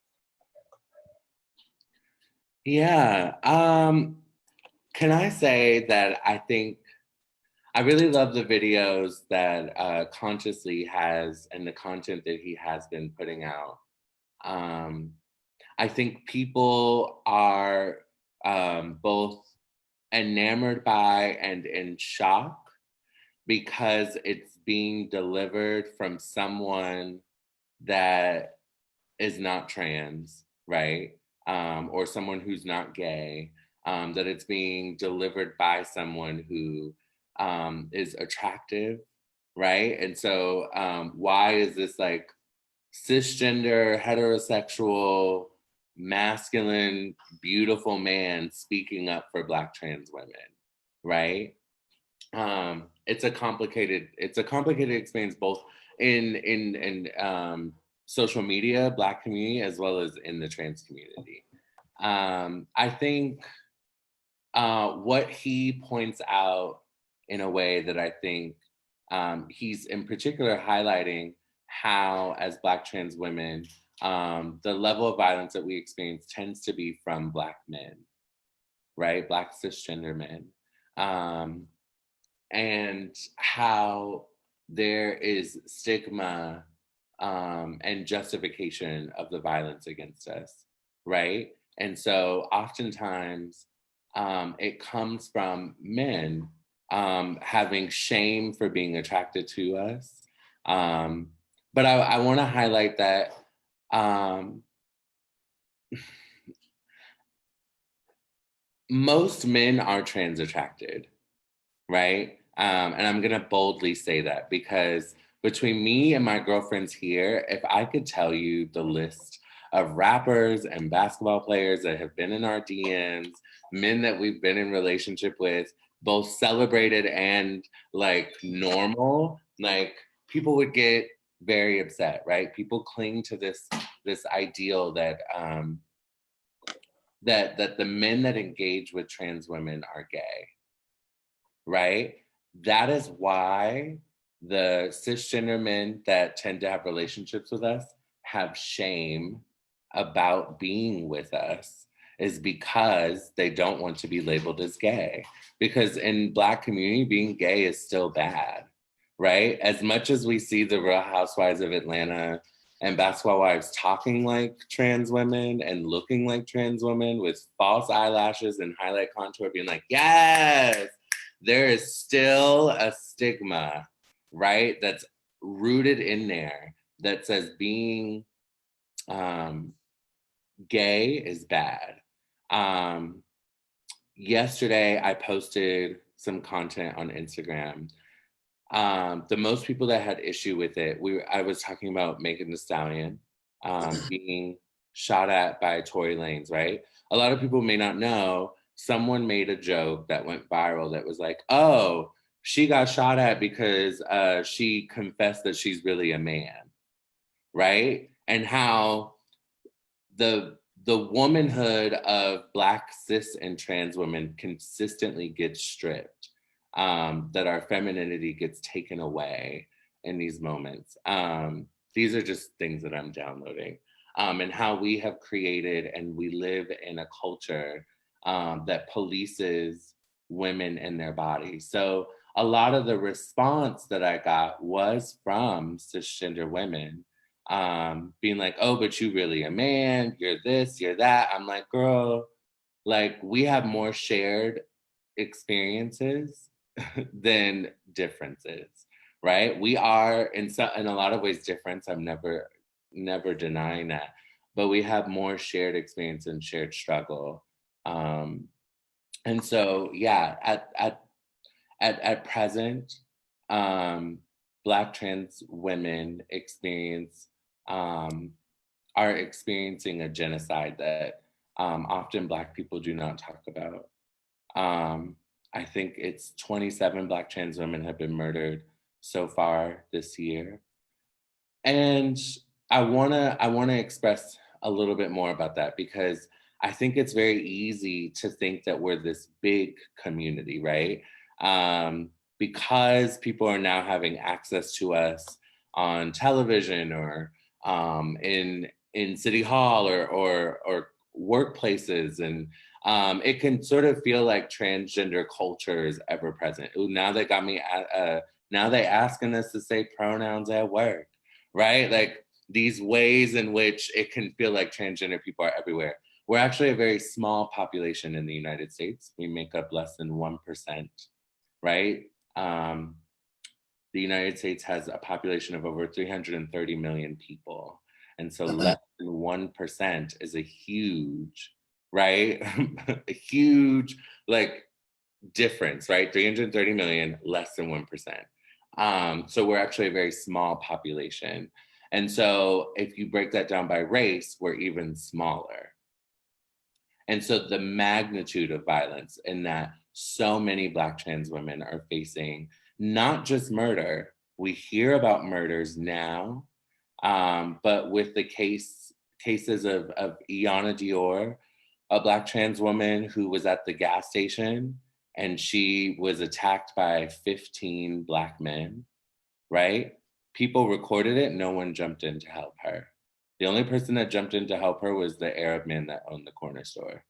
Speaker 6: Yeah, can I say that I think I really love the videos that Consciously has and the content that he has been putting out. I think people are both enamored by and in shock because it's being delivered from someone that is not trans, right? Or someone who's not gay, that it's being delivered by someone who is attractive, right? And so why is this like cisgender, heterosexual, masculine, beautiful man speaking up for Black trans women, right? It's a complicated experience, both in social media, Black community, as well as in the trans community. I think what he points out in a way that I think he's in particular highlighting how, as Black trans women, the level of violence that we experience tends to be from Black men, right? Black cisgender men. And how there is stigma and justification of the violence against us, right? And so oftentimes it comes from men having shame for being attracted to us, But I want to highlight that most men are trans attracted, right? And I'm gonna boldly say that because between me and my girlfriends here, if I could tell you the list of rappers and basketball players that have been in our DMs, men that we've been in relationship with, both celebrated and like normal, like people would get very upset, right? People cling to this ideal that that the men that engage with trans women are gay, right? That is why the cisgender men that tend to have relationships with us have shame about being with us, is because they don't want to be labeled as gay. Because in Black community, being gay is still bad, right? As much as we see the Real Housewives of Atlanta and Basketball Wives talking like trans women and looking like trans women with false eyelashes and highlight contour, being like, yes, there is still a stigma, right? That's rooted in there that says being gay is bad. Yesterday, I posted some content on Instagram. The most people that had issue with it, I was talking about Megan Thee Stallion being shot at by Tory Lanez, right? A lot of people may not know, someone made a joke that went viral that was like, oh, she got shot at because she confessed that she's really a man, right? And how the womanhood of Black cis and trans women consistently gets stripped, that our femininity gets taken away in these moments. These are just things that I'm downloading, and how we have created and we live in a culture that polices women and their bodies. So a lot of the response that I got was from cisgender women, being like, oh, but you really a man, you're this, you're that. I'm like, girl, like we have more shared experiences than differences, right? We are in a lot of ways different. I'm never denying that, but we have more shared experience and shared struggle. And so, yeah, at present, Black trans women are experiencing a genocide that often Black people do not talk about. I think it's 27 Black trans women have been murdered so far this year. And I wanna express a little bit more about that, because I think it's very easy to think that we're this big community, right? Because people are now having access to us on television or in city hall or workplaces, and it can sort of feel like transgender culture is ever present. Ooh, now they got me now they asking us to say pronouns at work, right? Like these ways in which it can feel like transgender people are everywhere. We're actually a very small population in the United States. We make up less than 1%, right? The United States has a population of over 330 million people. And so less than 1% is a huge, right? A huge like difference, right? 330 million, less than 1%. So we're actually a very small population. And so if you break that down by race, we're even smaller. And so the magnitude of violence in that so many Black trans women are facing not just murder. We hear about murders now, but with the cases of Iana Dior, a Black trans woman who was at the gas station and she was attacked by 15 Black men, right? People recorded it, no one jumped in to help her. The only person that jumped in to help her was the Arab man that owned the corner store,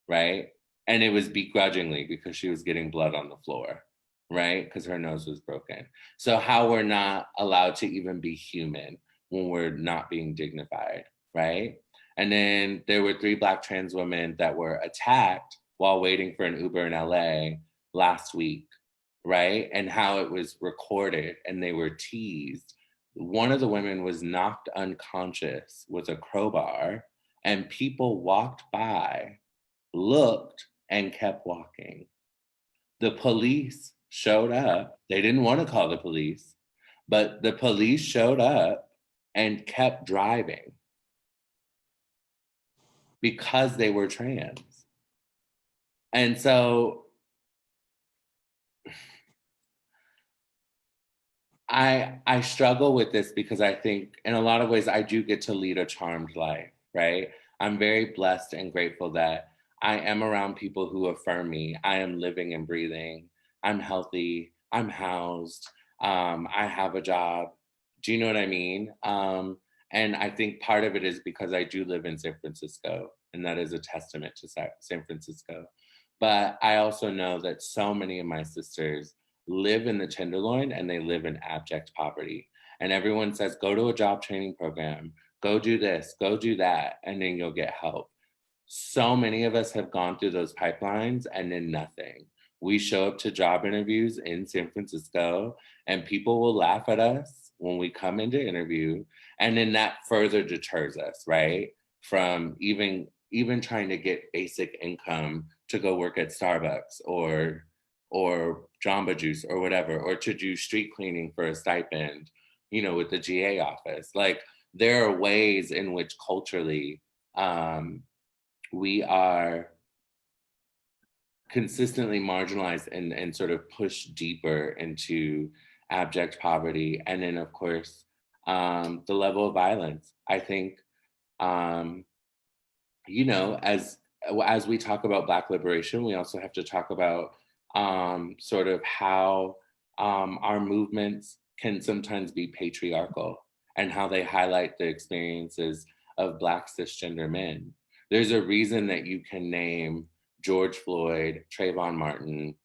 Speaker 6: right? And it was begrudgingly because she was getting blood on the floor, right? Because her nose was broken. So how we're not allowed to even be human when we're not being dignified, right? And then there were 3 Black trans women that were attacked while waiting for an Uber in LA last week, right? And how it was recorded and they were teased one of the women was knocked unconscious with a crowbar, and people walked by, looked, and kept walking. The police showed up. They didn't want to call the police, but the police showed up and kept driving because they were trans. And so I struggle with this because I think in a lot of ways I do get to lead a charmed life, right? I'm very blessed and grateful that I am around people who affirm me. I am living and breathing. I'm healthy. I'm housed. I have a job. Do you know what I mean? And I think part of it is because I do live in San Francisco, and that is a testament to San Francisco. But I also know that so many of my sisters live in the Tenderloin and they live in abject poverty. And everyone says, go to a job training program, go do this, go do that, and then you'll get help. So many of us have gone through those pipelines and then nothing. We show up to job interviews in San Francisco and people will laugh at us when we come into interview. And then that further deters us, right? From even trying to get basic income to go work at Starbucks or Jamba Juice or whatever, or to do street cleaning for a stipend, with the GA office. Like, there are ways in which culturally we are consistently marginalized and sort of pushed deeper into abject poverty. And then, of course, the level of violence. I think, as we talk about Black liberation, we also have to talk about sort of how our movements can sometimes be patriarchal and how they highlight the experiences of Black cisgender men. There's a reason that you can name George Floyd, Trayvon Martin,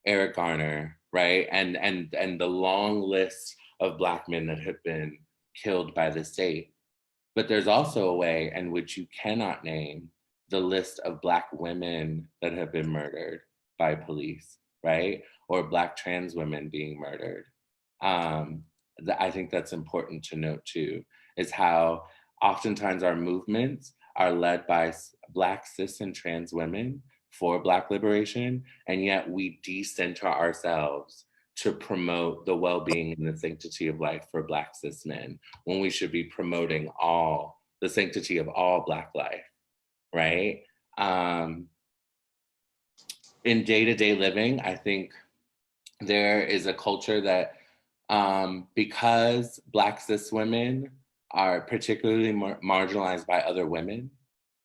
Speaker 6: Eric Garner, right? And the long list of Black men that have been killed by the state. But there's also a way in which you cannot name the list of Black women that have been murdered by police, right? Or Black trans women being murdered. I think that's important to note too, is how oftentimes our movements are led by Black cis and trans women for Black liberation, and yet we decenter ourselves to promote the well-being and the sanctity of life for Black cis men, when we should be promoting the sanctity of all Black life, right? In day-to-day living, I think there is a culture that because Black cis women are particularly marginalized by other women,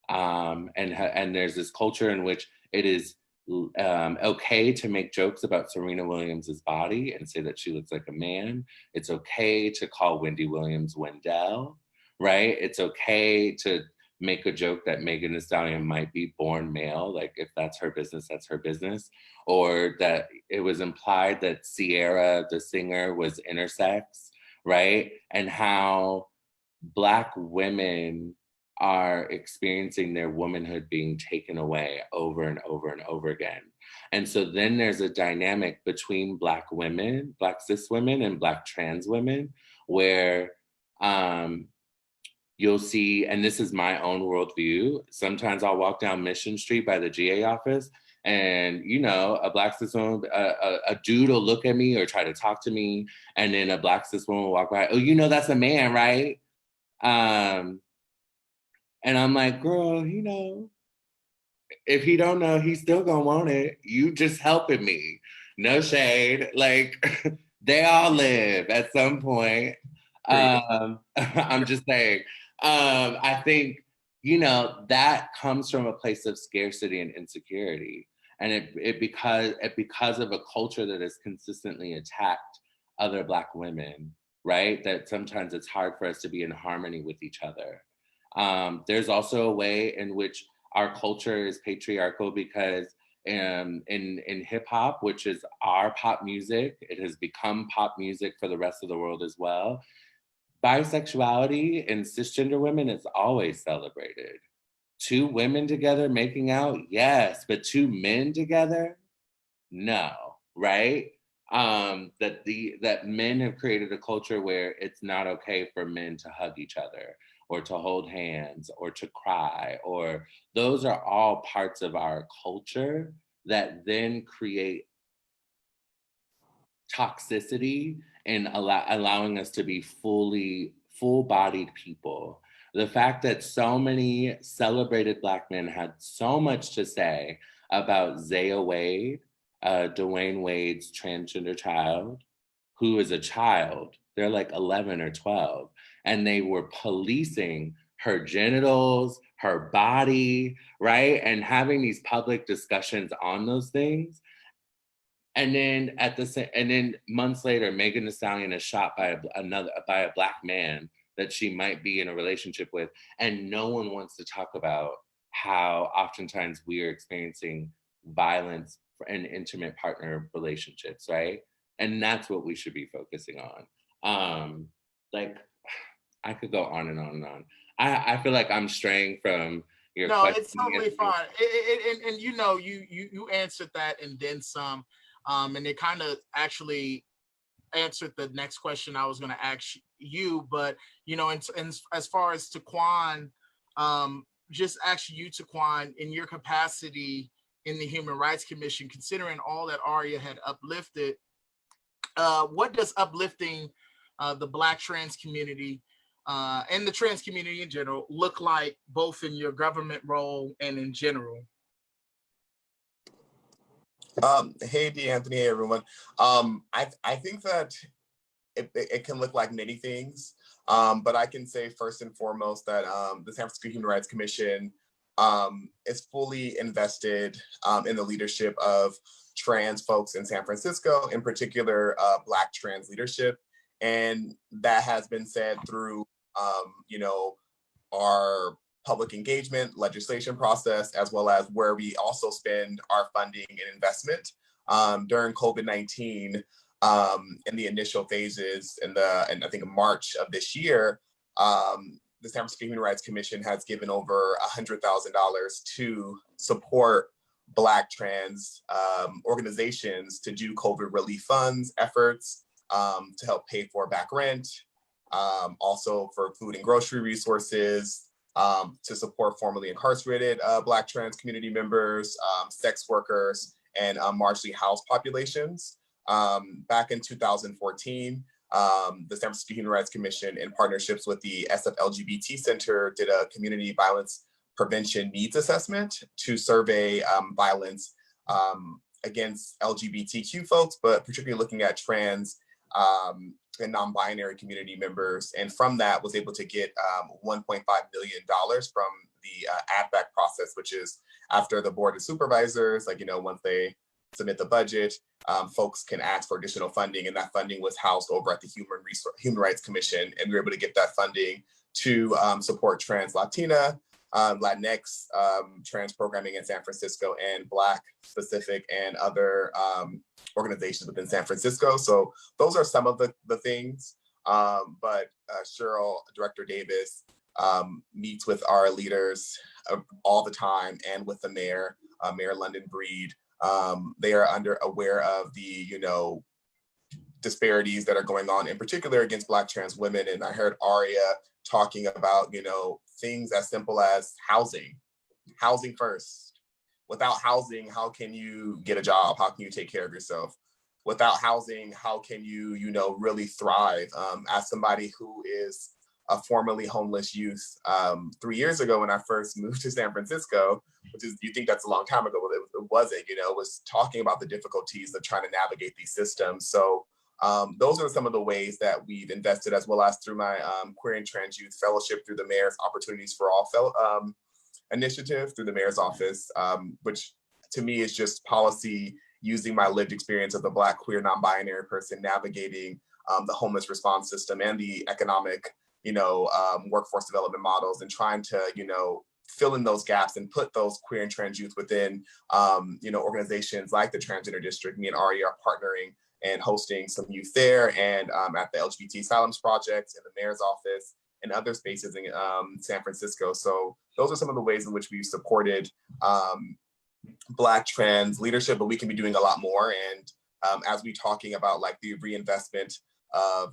Speaker 6: and there's this culture in which it is okay to make jokes about Serena Williams's body and say that she looks like a man. It's okay to call Wendy Williams Wendell, right? It's okay to make a joke that Megan Thee Stallion might be born male, like if that's her business, that's her business. Or that it was implied that Ciara, the singer, was intersex, right? And how Black women are experiencing their womanhood being taken away over and over and over again. And so then there's a dynamic between Black women, Black cis women and Black trans women, where you'll see, and this is my own worldview, sometimes I'll walk down Mission Street by the GA office and, a Black cis woman, a dude will look at me or try to talk to me, and then a Black cis woman will walk by, oh, that's a man, right? And I'm like, girl, if he don't know, he's still gonna want it. You just helping me. No shade. Like, they all live at some point. I'm just saying. I think, that comes from a place of scarcity and insecurity. And it because of a culture that has consistently attacked other Black women, right? That sometimes it's hard for us to be in harmony with each other. There's also a way in which our culture is patriarchal because in hip hop, which is our pop music, it has become pop music for the rest of the world as well. Bisexuality in cisgender women is always celebrated. Two women together making out, yes, but two men together, no, right? that men have created a culture where it's not okay for men to hug each other or to hold hands or to cry, or those are all parts of our culture that then create toxicity and allowing us to be full-bodied people. The fact that so many celebrated Black men had so much to say about Zaya Wade, Dwayne Wade's transgender child, who is a child, they're like 11 or 12, and they were policing her genitals, her body, right? And having these public discussions on those things. And then months later, Megan Thee Stallion is shot by a Black man that she might be in a relationship with, and no one wants to talk about how oftentimes we are experiencing violence in intimate partner relationships, right? And that's what we should be focusing on. Like, I could go on and on and on. I feel like I'm straying from your question.
Speaker 4: No, it's totally fine. And you know, you answered that and then some. And it kind of actually answered the next question I was going to ask you. But, you know, and as far as Taquan, just actually you, Taquan, in your capacity in the Human Rights Commission, considering all that Aria had uplifted, what does uplifting the Black trans community and the trans community in general look like, both in your government role and in general?
Speaker 7: Hey, D'Anthony, hey, everyone. I think that it can look like many things, but I can say first and foremost that the San Francisco Human Rights Commission is fully invested in the leadership of trans folks in San Francisco, in particular, Black trans leadership. And that has been said through, you know, our public engagement legislation process, as well as where we also spend our funding and investment. During COVID-19, in the initial phases, and I think in March of this year, the San Francisco Human Rights Commission has given over $100,000 to support Black trans organizations to do COVID relief funds efforts, to help pay for back rent, also for food and grocery resources, to support formerly incarcerated Black trans community members, sex workers, and marginally housed populations. Back in 2014, the San Francisco Human Rights Commission, in partnerships with the SF LGBT Center, did a community violence prevention needs assessment to survey violence against LGBTQ folks, but particularly looking at trans and non-binary community members. And from that was able to get $1.5 million from the add-back process, which is after the board of supervisors, like, you know, once they submit the budget, folks can ask for additional funding, and that funding was housed over at the Human Rights Commission, and we were able to get that funding to support trans Latina, Latinx trans programming in San Francisco, and Black specific and other organizations within San Francisco. So those are some of the things, but Cheryl, Director Davis, meets with our leaders all the time, and with the mayor, Mayor London Breed. They are aware of the, you know, disparities that are going on, in particular against Black trans women. And I heard Aria talking about, you know, things as simple as housing first. Without housing, how can you get a job? How can you take care of yourself? Without housing, how can you, you know, really thrive? As somebody who is a formerly homeless youth, 3 years ago when I first moved to San Francisco, which is, you think that's a long time ago, but it wasn't, you know, it was talking about the difficulties of trying to navigate these systems. So those are some of the ways that we've invested, as well as through my Queer and Trans Youth Fellowship through the Mayor's Opportunities for All initiative through the Mayor's Office, which to me is just policy using my lived experience as a Black, queer, non-binary person navigating the homeless response system and the economic, you know, workforce development models, and trying to, you know, fill in those gaps and put those queer and trans youth within, you know, organizations like the Transgender District. Me and Ari are partnering and hosting some youth there, and at the LGBT Asylums Project in the Mayor's Office and other spaces in San Francisco. So those are some of the ways in which we've supported Black trans leadership, but we can be doing a lot more. And as we talking about like the reinvestment of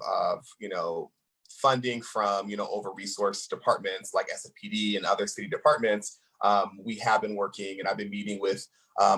Speaker 7: funding from, over-resourced departments like SFPD and other city departments. We have been working, and I've been meeting with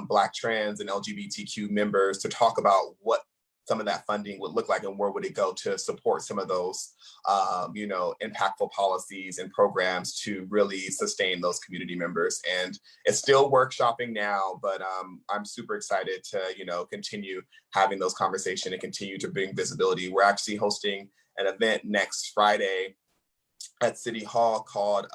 Speaker 7: Black, trans, and LGBTQ members to talk about what some of that funding would look like and where would it go to support some of those, impactful policies and programs to really sustain those community members. And it's still workshopping now, but I'm super excited to, continue having those conversations and continue to bring visibility. We're actually hosting an event next Friday at City Hall called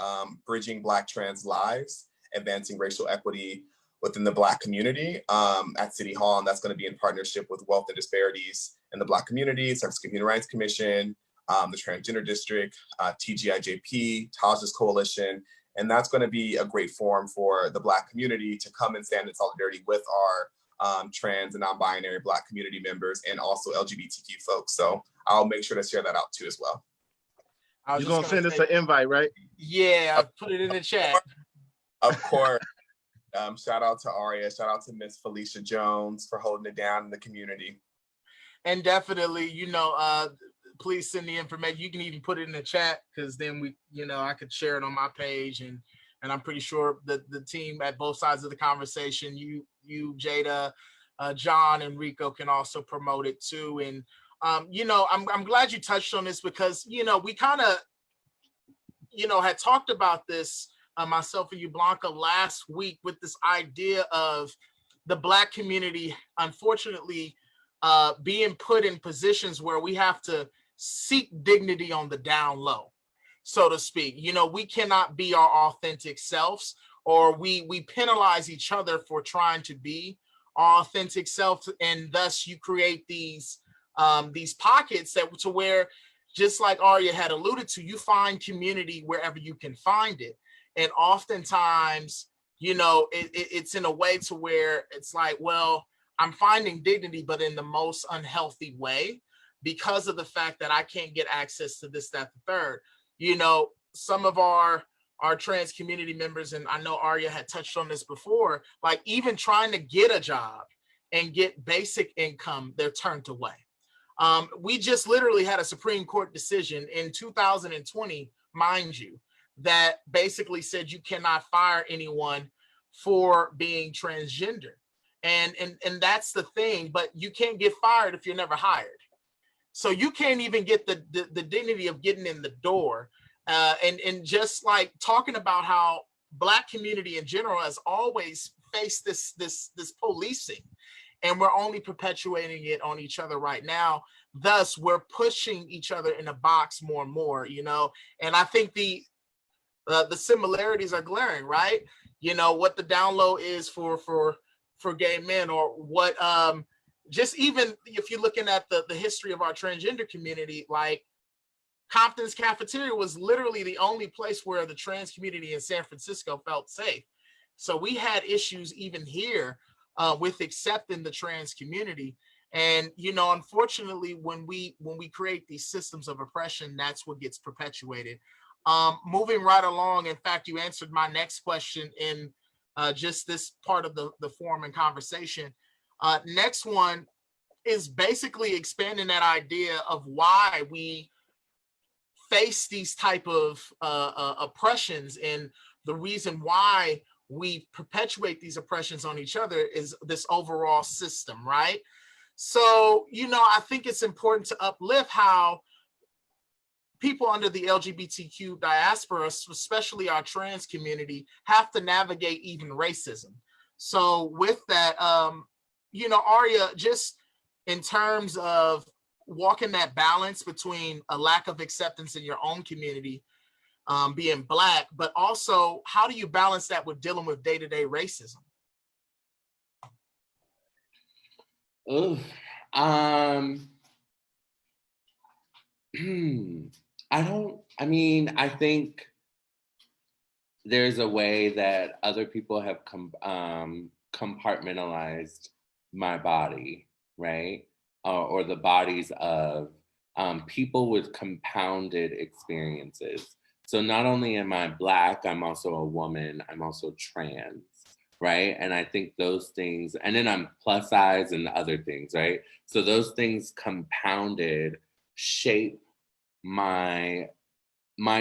Speaker 7: Bridging Black Trans Lives, Advancing Racial Equity within the Black community at City Hall. And that's going to be in partnership with Wealth and Disparities in the Black community, San Francisco Human Rights Commission, the Transgender District, TGIJP, Taj's Coalition. And that's going to be a great forum for the Black community to come and stand in solidarity with our trans and non-binary Black community members and also LGBTQ folks. So I'll make sure to share that out too as well.
Speaker 3: You're going to send us an invite, right?
Speaker 4: Yeah, I put it in the chat.
Speaker 7: Of course. Shout out to Aria, shout out to Miss Felicia Jones for holding it down in the community.
Speaker 4: And definitely, please send the information. You can even put it in the chat, because then I could share it on my page, and I'm pretty sure that the team at both sides of the conversation, you Jada, John, and Rico can also promote it too. And I'm glad you touched on this, because we kind of had talked about this, myself and you, Blanca, last week, with this idea of the Black community, unfortunately, being put in positions where we have to seek dignity on the down low, so to speak. We cannot be our authentic selves, or we penalize each other for trying to be our authentic self, and thus you create these pockets to where, just like Aria had alluded to, you find community wherever you can find it. And oftentimes, it's in a way to where it's like, well, I'm finding dignity, but in the most unhealthy way, because of the fact that I can't get access to this, that, the third. Some of our trans community members, and I know Aria had touched on this before, like even trying to get a job and get basic income, they're turned away. We just literally had a Supreme Court decision in 2020, mind you, that basically said you cannot fire anyone for being transgender. And that's the thing, but you can't get fired if you're never hired. So you can't even get the dignity of getting in the door. And just like talking about how Black community in general has always faced this policing, and we're only perpetuating it on each other right now. Thus, we're pushing each other in a box more and more, and I think the similarities are glaring, right? What the down low is for gay men, or what just even if you're looking at the history of our transgender community, like Compton's cafeteria was literally the only place where the trans community in San Francisco felt safe. So we had issues even here with accepting the trans community. And unfortunately, when we create these systems of oppression, that's what gets perpetuated. Moving right along, in fact, you answered my next question in just this part of the forum and conversation. Next one is basically expanding that idea of why we face these type of oppressions, and the reason why we perpetuate these oppressions on each other is this overall system, right? So, I think it's important to uplift how people under the LGBTQ diaspora, especially our trans community, have to navigate even racism. So with that, Aria, just in terms of walking that balance between a lack of acceptance in your own community, being Black, but also how do you balance that with dealing with day-to-day racism?
Speaker 6: I think there's a way that other people have compartmentalized my body, right? Or the bodies of people with compounded experiences. So not only am I Black, I'm also a woman, I'm also trans, right? And I think those things, and then I'm plus size and other things, right? So those things compounded shape my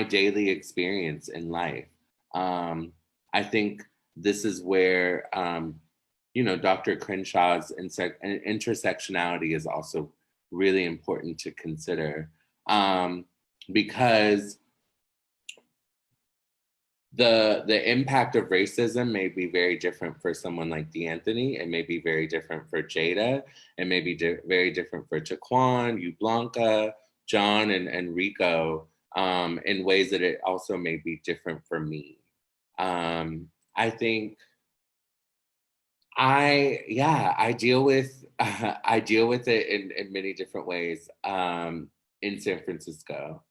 Speaker 6: daily experience in life. I think this is where Dr. Crenshaw's intersectionality is also really important to consider, because the impact of racism may be very different for someone like D'Anthony. It may be very different for Jada. It may be very different for Taquan, you Blanca, John, and Rico, in ways that it also may be different for me. I think I deal with I deal with it in many different ways, in San Francisco.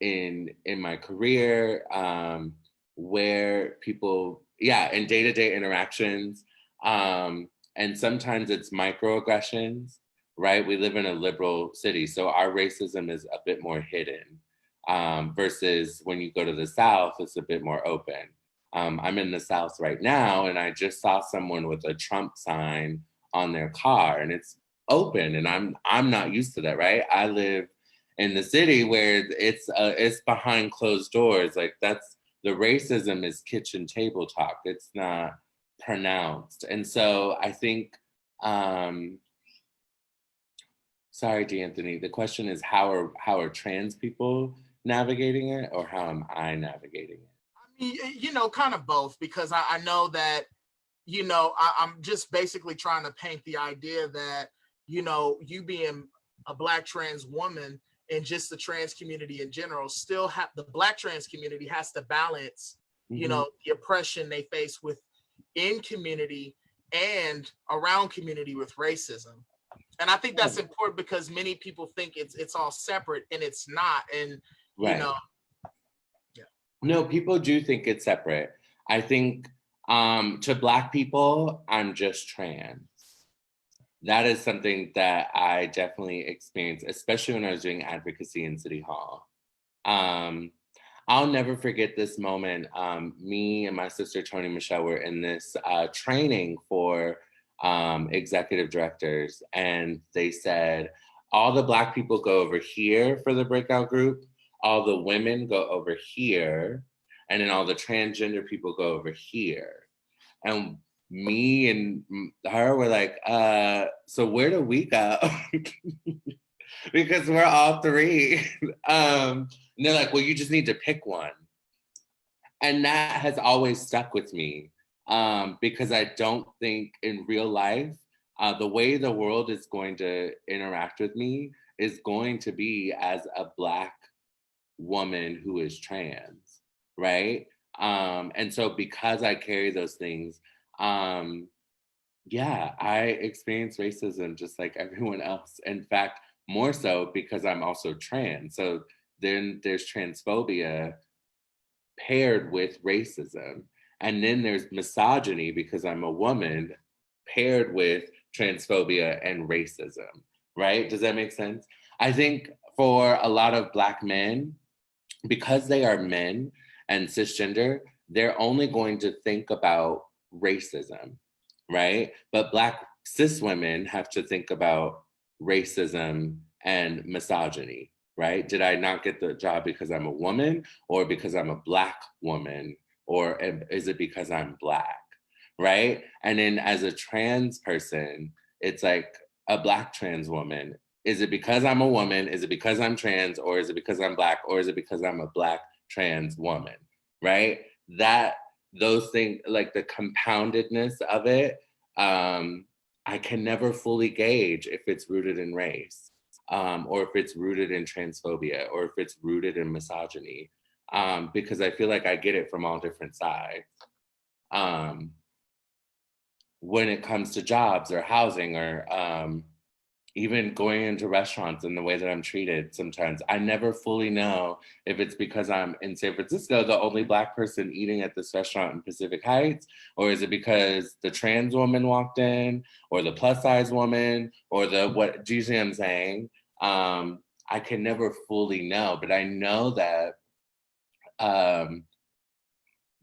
Speaker 6: In my career, where people, in day-to-day interactions, and sometimes it's microaggressions, right? We live in a liberal city, so our racism is a bit more hidden, versus when you go to the South, it's a bit more open. I'm in the South right now, and I just saw someone with a Trump sign on their car, and it's open, and I'm not used to that, right? I live in the city where it's behind closed doors. Like, that's the racism is kitchen table talk. It's not pronounced. And so I think, sorry, D'Anthony, the question is how are trans people navigating it, or how am I navigating it?
Speaker 4: I mean, kind of both, because I know that, I'm just basically trying to paint the idea that, you being a Black trans woman and just the trans community in general, still have the Black trans community has to balance, the oppression they face within community and around community with racism. And I think that's important, because many people think it's all separate, and it's not. And
Speaker 6: Right. No, people do think it's separate. I think, to Black people, I'm just trans. That is something that I definitely experienced, especially when I was doing advocacy in City Hall. I'll never forget this moment. Me and my sister, Toni Michelle, were in this training for executive directors, and they said, all the Black people go over here for the breakout group, all the women go over here, and then all the transgender people go over here. And me and her were like, so where do we go? Because we're all three. And they're like, well, you just need to pick one. And that has always stuck with me, because I don't think in real life, the way the world is going to interact with me is going to be as a Black woman who is trans, right? And so because I carry those things, I experience racism just like everyone else. In fact, more so because I'm also trans. So then there's transphobia paired with racism. And then there's misogyny because I'm a woman paired with transphobia and racism, right? Does that make sense? I think for a lot of Black men, because they are men and cisgender, they're only going to think about racism, right? But Black cis women have to think about racism and misogyny, right? Did I not get the job because I'm a woman, or because I'm a Black woman, or is it because I'm Black, right? And then as a trans person, it's like a Black trans woman. Is it because I'm a woman? Is it because I'm trans? Or is it because I'm Black? Or is it because I'm a Black trans woman, right? Those things, like the compoundedness of it, I can never fully gauge if it's rooted in race, or if it's rooted in transphobia, or if it's rooted in misogyny, because I feel like I get it from all different sides. When it comes to jobs or housing, or even going into restaurants and the way that I'm treated sometimes, I never fully know if it's because I'm in San Francisco, the only Black person eating at this restaurant in Pacific Heights, or is it because the trans woman walked in, or the plus size woman, or what, do you see what I'm saying? I can never fully know, but I know that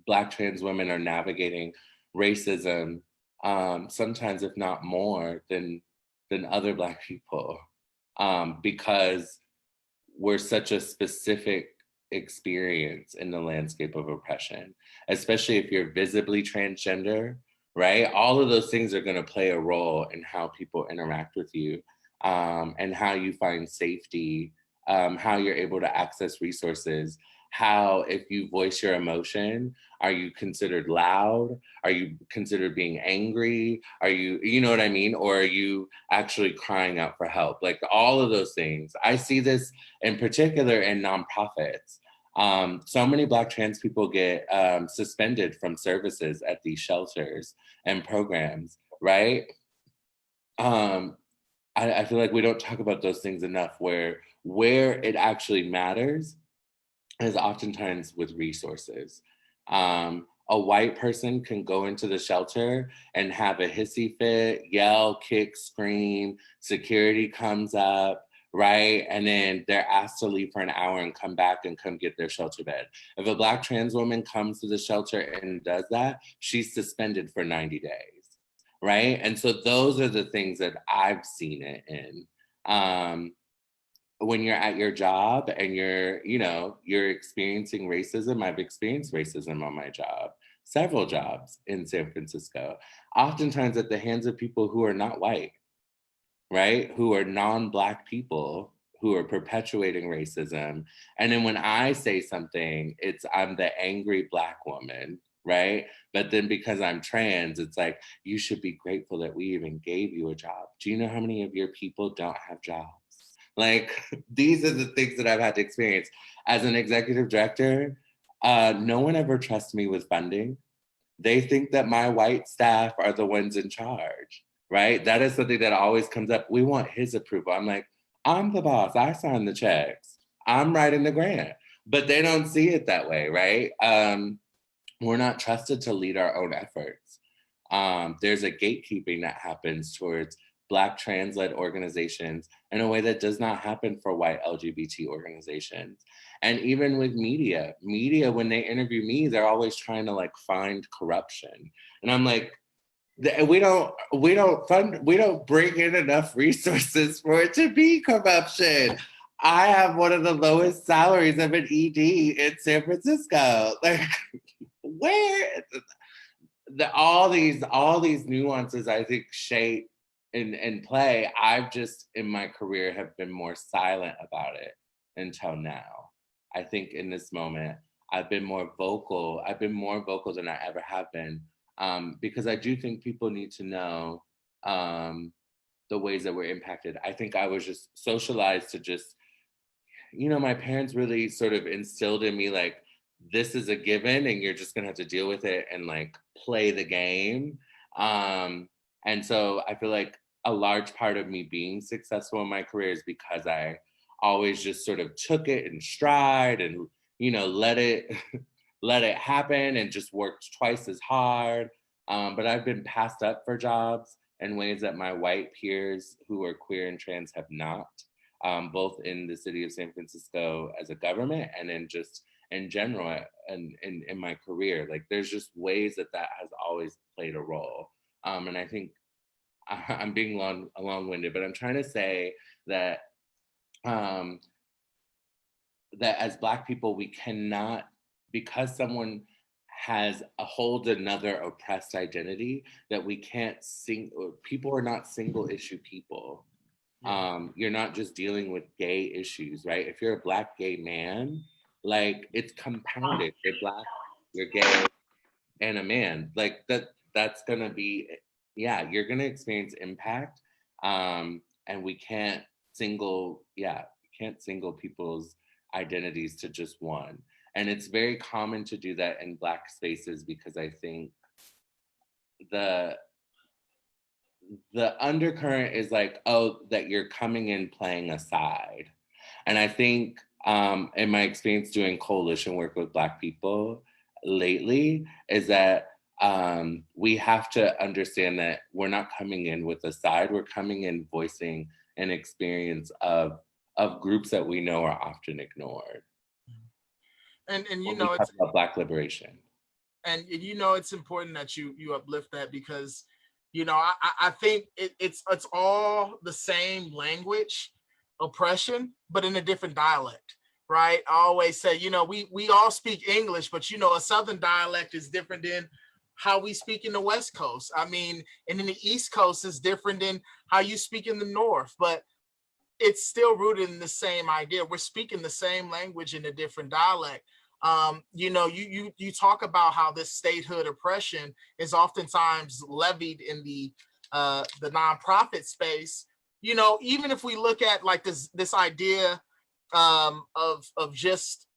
Speaker 6: Black trans women are navigating racism, sometimes if not more than other Black people, because we're such a specific experience in the landscape of oppression, especially if you're visibly transgender, right? All of those things are going to play a role in how people interact with you, and how you find safety, how you're able to access resources, how if you voice your emotion, are you considered loud? Are you considered being angry? Are you, you know what I mean? Or are you actually crying out for help? Like all of those things. I see this in particular in nonprofits. So many Black trans people get suspended from services at these shelters and programs, right? I feel like we don't talk about those things enough, where it actually matters is oftentimes with resources. A white person can go into the shelter and have a hissy fit, yell, kick, scream, security comes up, right? And then they're asked to leave for an hour and come back and come get their shelter bed. If a Black trans woman comes to the shelter and does that, she's suspended for 90 days, right? And so those are the things that I've seen it in. When you're at your job and you're experiencing racism. I've experienced racism on my job, several jobs in San Francisco, oftentimes at the hands of people who are not white, right? Who are non-Black people who are perpetuating racism. And then when I say something, I'm the angry Black woman, right? But then because I'm trans, it's like, you should be grateful that we even gave you a job. Do you know how many of your people don't have jobs? Like, these are the things that I've had to experience. As an executive director, no one ever trusts me with funding. They think that my white staff are the ones in charge, right? That is something that always comes up. We want his approval. I'm like, I'm the boss. I sign the checks. I'm writing the grant. But they don't see it that way, right? We're not trusted to lead our own efforts. There's a gatekeeping that happens towards Black trans-led organizations in a way that does not happen for white LGBT organizations. And even with media, when they interview me, they're always trying to like find corruption. And I'm like, we don't bring in enough resources for it to be corruption. I have one of the lowest salaries of an ED in San Francisco. Like, where all these nuances, I think, shape and play. I've just in my career have been more silent about it until now. I think in this moment I've been more vocal. I've been more vocal than I ever have been, because I do think people need to know the ways that we're impacted. I think I was just socialized to just, my parents really sort of instilled in me like, this is a given and you're just gonna have to deal with it and like play the game. And so I feel like a large part of me being successful in my career is because I always just sort of took it in stride and, let it let it happen and just worked twice as hard. But I've been passed up for jobs in ways that my white peers who are queer and trans have not, both in the city of San Francisco as a government and in just in general and in my career. Like there's just ways that has always played a role. And I think I'm being long-winded, but I'm trying to say that that as Black people, we cannot, because someone has another oppressed identity, that we can't people are not single issue people. You're not just dealing with gay issues, right? If you're a Black gay man, like it's compounded. You're Black, you're gay, and a man. Like that's gonna be, you're gonna experience impact. And we can't single people's identities to just one. And it's very common to do that in Black spaces because I think the undercurrent is like, oh, that you're coming in playing a side. And I think in my experience doing coalition work with Black people lately is that we have to understand that we're not coming in with a side, we're coming in voicing an experience of groups that we know are often ignored.
Speaker 4: And
Speaker 6: it's about Black liberation.
Speaker 4: And you know, it's important that you uplift that, because you know, I think it's all the same language, oppression, but in a different dialect, right? I always say, you know, we all speak English, but you know, a Southern dialect is different than how we speak in the West Coast. I mean, and in the East Coast is different than how you speak in the North, but it's still rooted in the same idea. We're speaking the same language in a different dialect. You know, you talk about how this statehood oppression is oftentimes levied in the nonprofit space. You know, even if we look at like this idea of just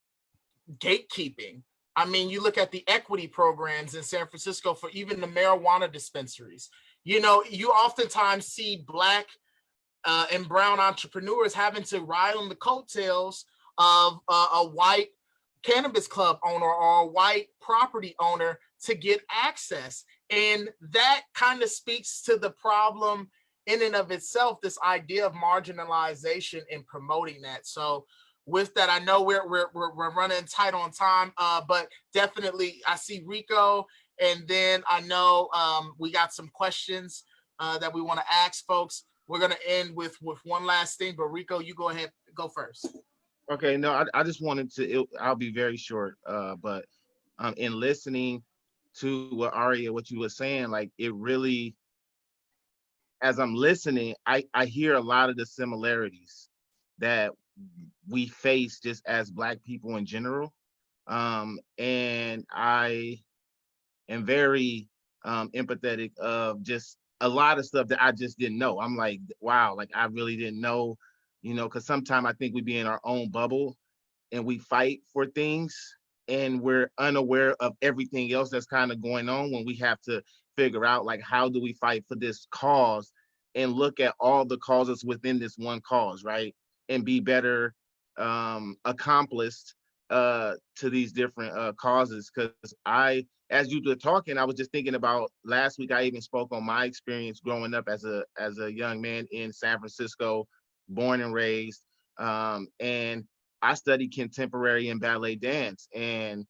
Speaker 4: gatekeeping. I mean, you look at the equity programs in San Francisco for even the marijuana dispensaries. You know, you oftentimes see Black and brown entrepreneurs having to ride on the coattails of a white cannabis club owner or a white property owner to get access. And that kind of speaks to the problem in and of itself, this idea of marginalization and promoting that. So with that, I know we're running tight on time, but definitely I see Rico, and then I know we got some questions that we want to ask folks. We're going to end with one last thing, but Rico, you go ahead, go first.
Speaker 3: Okay, no, I just wanted to, I'll be very short, but in listening to what Aria, what you were saying, like it really, as I'm listening, I hear a lot of the similarities that we face just as Black people in general. And I am very empathetic of just a lot of stuff that I just didn't know. I'm like, wow, like I really didn't know, you know, because sometimes I think we be in our own bubble and we fight for things and we're unaware of everything else that's kind of going on, when we have to figure out like how do we fight for this cause and look at all the causes within this one cause, right? And be better accomplished to these different causes. Because as you were talking, I was just thinking about last week. I even spoke on my experience growing up as a young man in San Francisco, born and raised, and I studied contemporary and ballet dance. And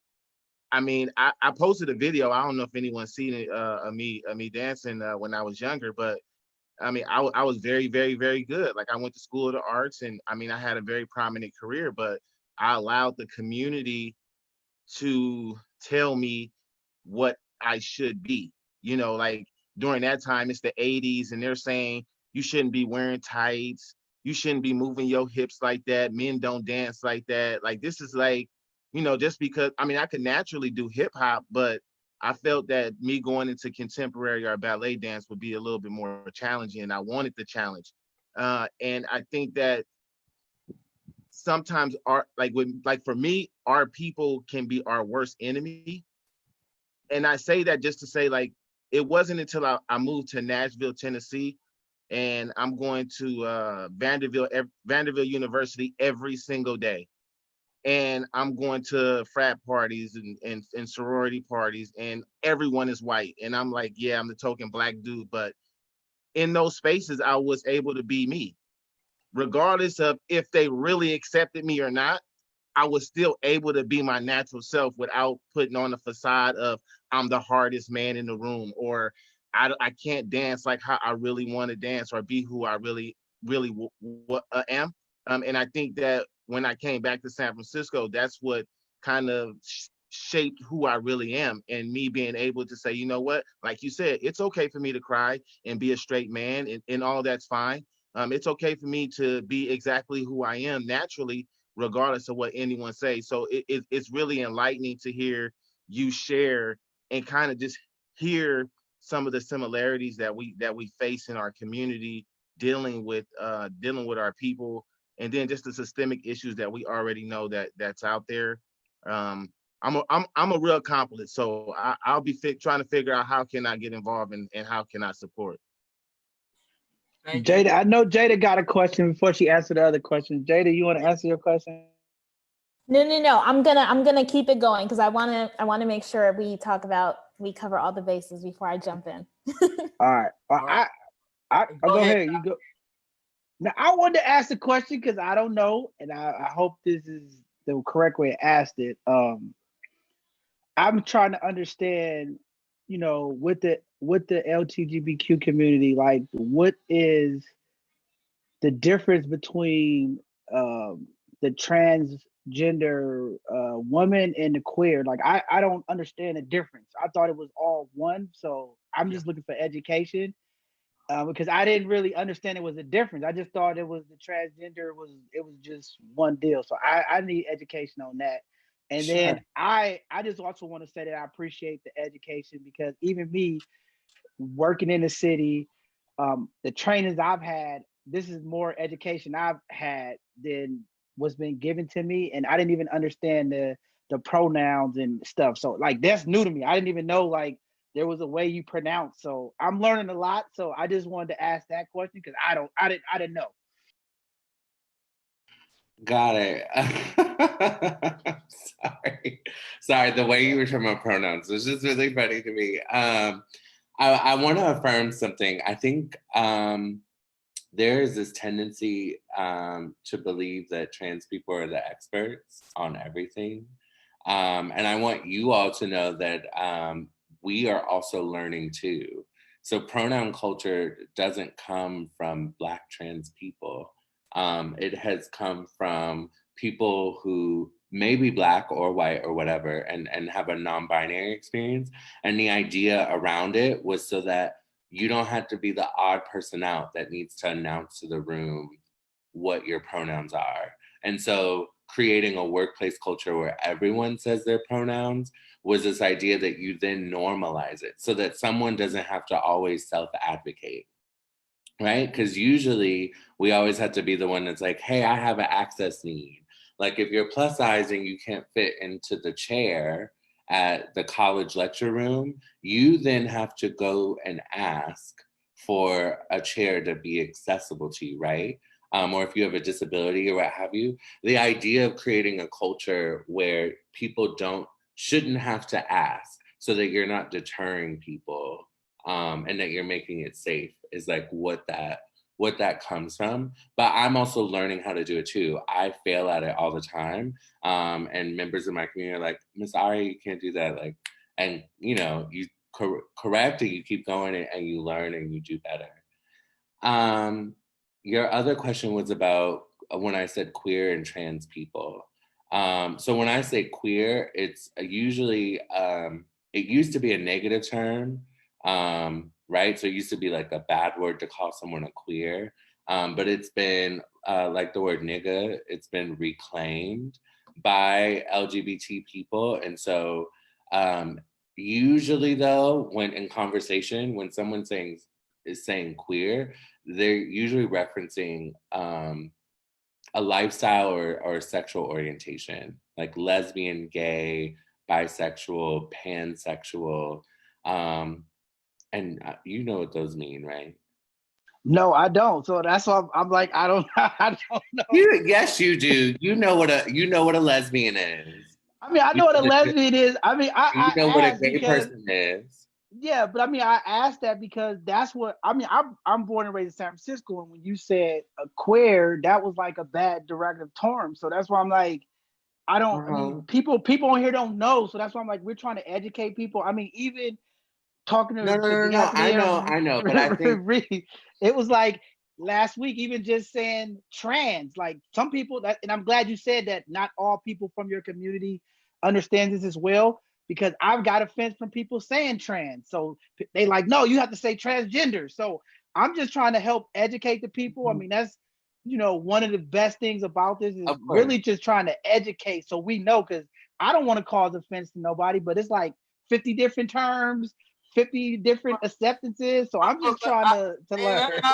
Speaker 3: I mean, I posted a video. I don't know if anyone's seen it of me dancing when I was younger, but I mean, I was very, very, very good. Like I went to School of the Arts, and I mean, I had a very prominent career, but I allowed the community to tell me what I should be. You know, like during that time, it's the 80s, and they're saying you shouldn't be wearing tights, you shouldn't be moving your hips like that, men don't dance like that. Like this is like, you know, just because I mean I could naturally do hip hop, but I felt that me going into contemporary or ballet dance would be a little bit more challenging, and I wanted the challenge. And I think that sometimes art, like for me, our people can be our worst enemy. And I say that just to say, like, it wasn't until I moved to Nashville, Tennessee, and I'm going to Vanderbilt University every single day. And I'm going to frat parties and sorority parties, and everyone is white. And I'm like, yeah, I'm the token Black dude. But in those spaces, I was able to be me, regardless of if they really accepted me or not. I was still able to be my natural self without putting on the facade of I'm the hardest man in the room, or I can't dance like how I really want to dance, or be who I really, really am. And I think that when I came back to San Francisco, that's what kind of shaped who I really am. And me being able to say, you know what, like you said, it's okay for me to cry and be a straight man, and all that's fine. It's okay for me to be exactly who I am naturally, regardless of what anyone says. So it's really enlightening to hear you share and kind of just hear some of the similarities that we face in our community, dealing with our people, and then just the systemic issues that we already know that's out there. I'm a real accomplice, so I'll be trying to figure out how can I get involved, and how can I support.
Speaker 4: Thank
Speaker 2: Jada,
Speaker 4: you.
Speaker 2: I know Jada got a question before she answered the other question. Jada, you want to answer your question?
Speaker 1: No. I'm gonna keep it going because I wanna make sure we cover all the bases before I jump in.
Speaker 2: All right.
Speaker 4: All right.
Speaker 2: Go ahead. You go. Now I wanted to ask the question because I don't know, and I hope this is the correct way to ask it. I'm trying to understand, you know, with the LGBTQ community, like what is the difference between the transgender woman and the queer? Like I don't understand the difference. I thought it was all one, so I'm just looking for education. Because I didn't really understand it was a difference. I just thought it was the transgender was just one deal. So I need education on that. And then
Speaker 6: Sure.
Speaker 2: I just also want to say that I appreciate the education because even me working in the city, the trainings I've had, this is more education I've had than what's been given to me. And I didn't even understand the pronouns and stuff. So like that's new to me. I didn't even know like there was a way you pronounce. So I'm learning a lot. So I just wanted to ask that question because I didn't know.
Speaker 6: Got it. Sorry. The way you were talking about pronouns was just really funny to me. I want to affirm something. I think there is this tendency to believe that trans people are the experts on everything. And I want you all to know that we are also learning too. So pronoun culture doesn't come from Black trans people. It has come from people who may be Black or white or whatever and have a non-binary experience. And the idea around it was so that you don't have to be the odd person out that needs to announce to the room what your pronouns are. And so creating a workplace culture where everyone says their pronouns was this idea that you then normalize it so that someone doesn't have to always self-advocate, right? Because usually we always have to be the one that's like, hey, I have an access need. Like if you're plus size and you can't fit into the chair at the college lecture room, you then have to go and ask for a chair to be accessible to you, right? Or if you have a disability or what have you. The idea of creating a culture where people shouldn't have to ask so that you're not deterring people and that you're making it safe is like what that comes from. But I'm also learning how to do it too. I fail at it all the time. And members of my community are like, Miss Ari, you can't do that. Like, and you know, you correct it, you keep going and you learn and you do better. Your other question was about when I said queer and trans people. So when I say queer, it's usually, it used to be a negative term, right? So it used to be like a bad word to call someone a queer, but it's been like the word nigga, it's been reclaimed by LGBT people. And so usually though, when in conversation, when someone is saying queer, they're usually referencing a lifestyle or sexual orientation, like lesbian, gay, bisexual, pansexual. And you know what those mean, right?
Speaker 2: No, I don't. So that's why I'm like, I don't I don't know.
Speaker 6: Yes, you do. You know what a lesbian is.
Speaker 2: I mean, I know what a lesbian is. I mean,
Speaker 6: You
Speaker 2: I
Speaker 6: know what a
Speaker 2: asked
Speaker 6: gay
Speaker 2: because
Speaker 6: person is.
Speaker 2: yeah, but I mean, I asked that because that's what I mean. I'm born and raised in San Francisco, and when you said a queer, that was like a bad derogative term. So that's why I'm like, I don't. I mean, people on here don't know. So that's why I'm like, we're trying to educate people. I mean, even talking
Speaker 6: No, no,
Speaker 2: to
Speaker 6: no, no.
Speaker 2: D'Anthony
Speaker 6: I know, but I think
Speaker 2: Reed, it was like last week, even just saying trans, like some people that, and I'm glad you said that not all people from your community understand this as well, because I've got offense from people saying trans. So they like, no, you have to say transgender. So I'm just trying to help educate the people. I mean, that's, you know, one of the best things about this is
Speaker 6: of course.
Speaker 2: really just trying to educate so we know, because I don't want to cause offense to nobody, but it's like 50 different terms, 50 different acceptances. So I'm just trying to learn.
Speaker 4: And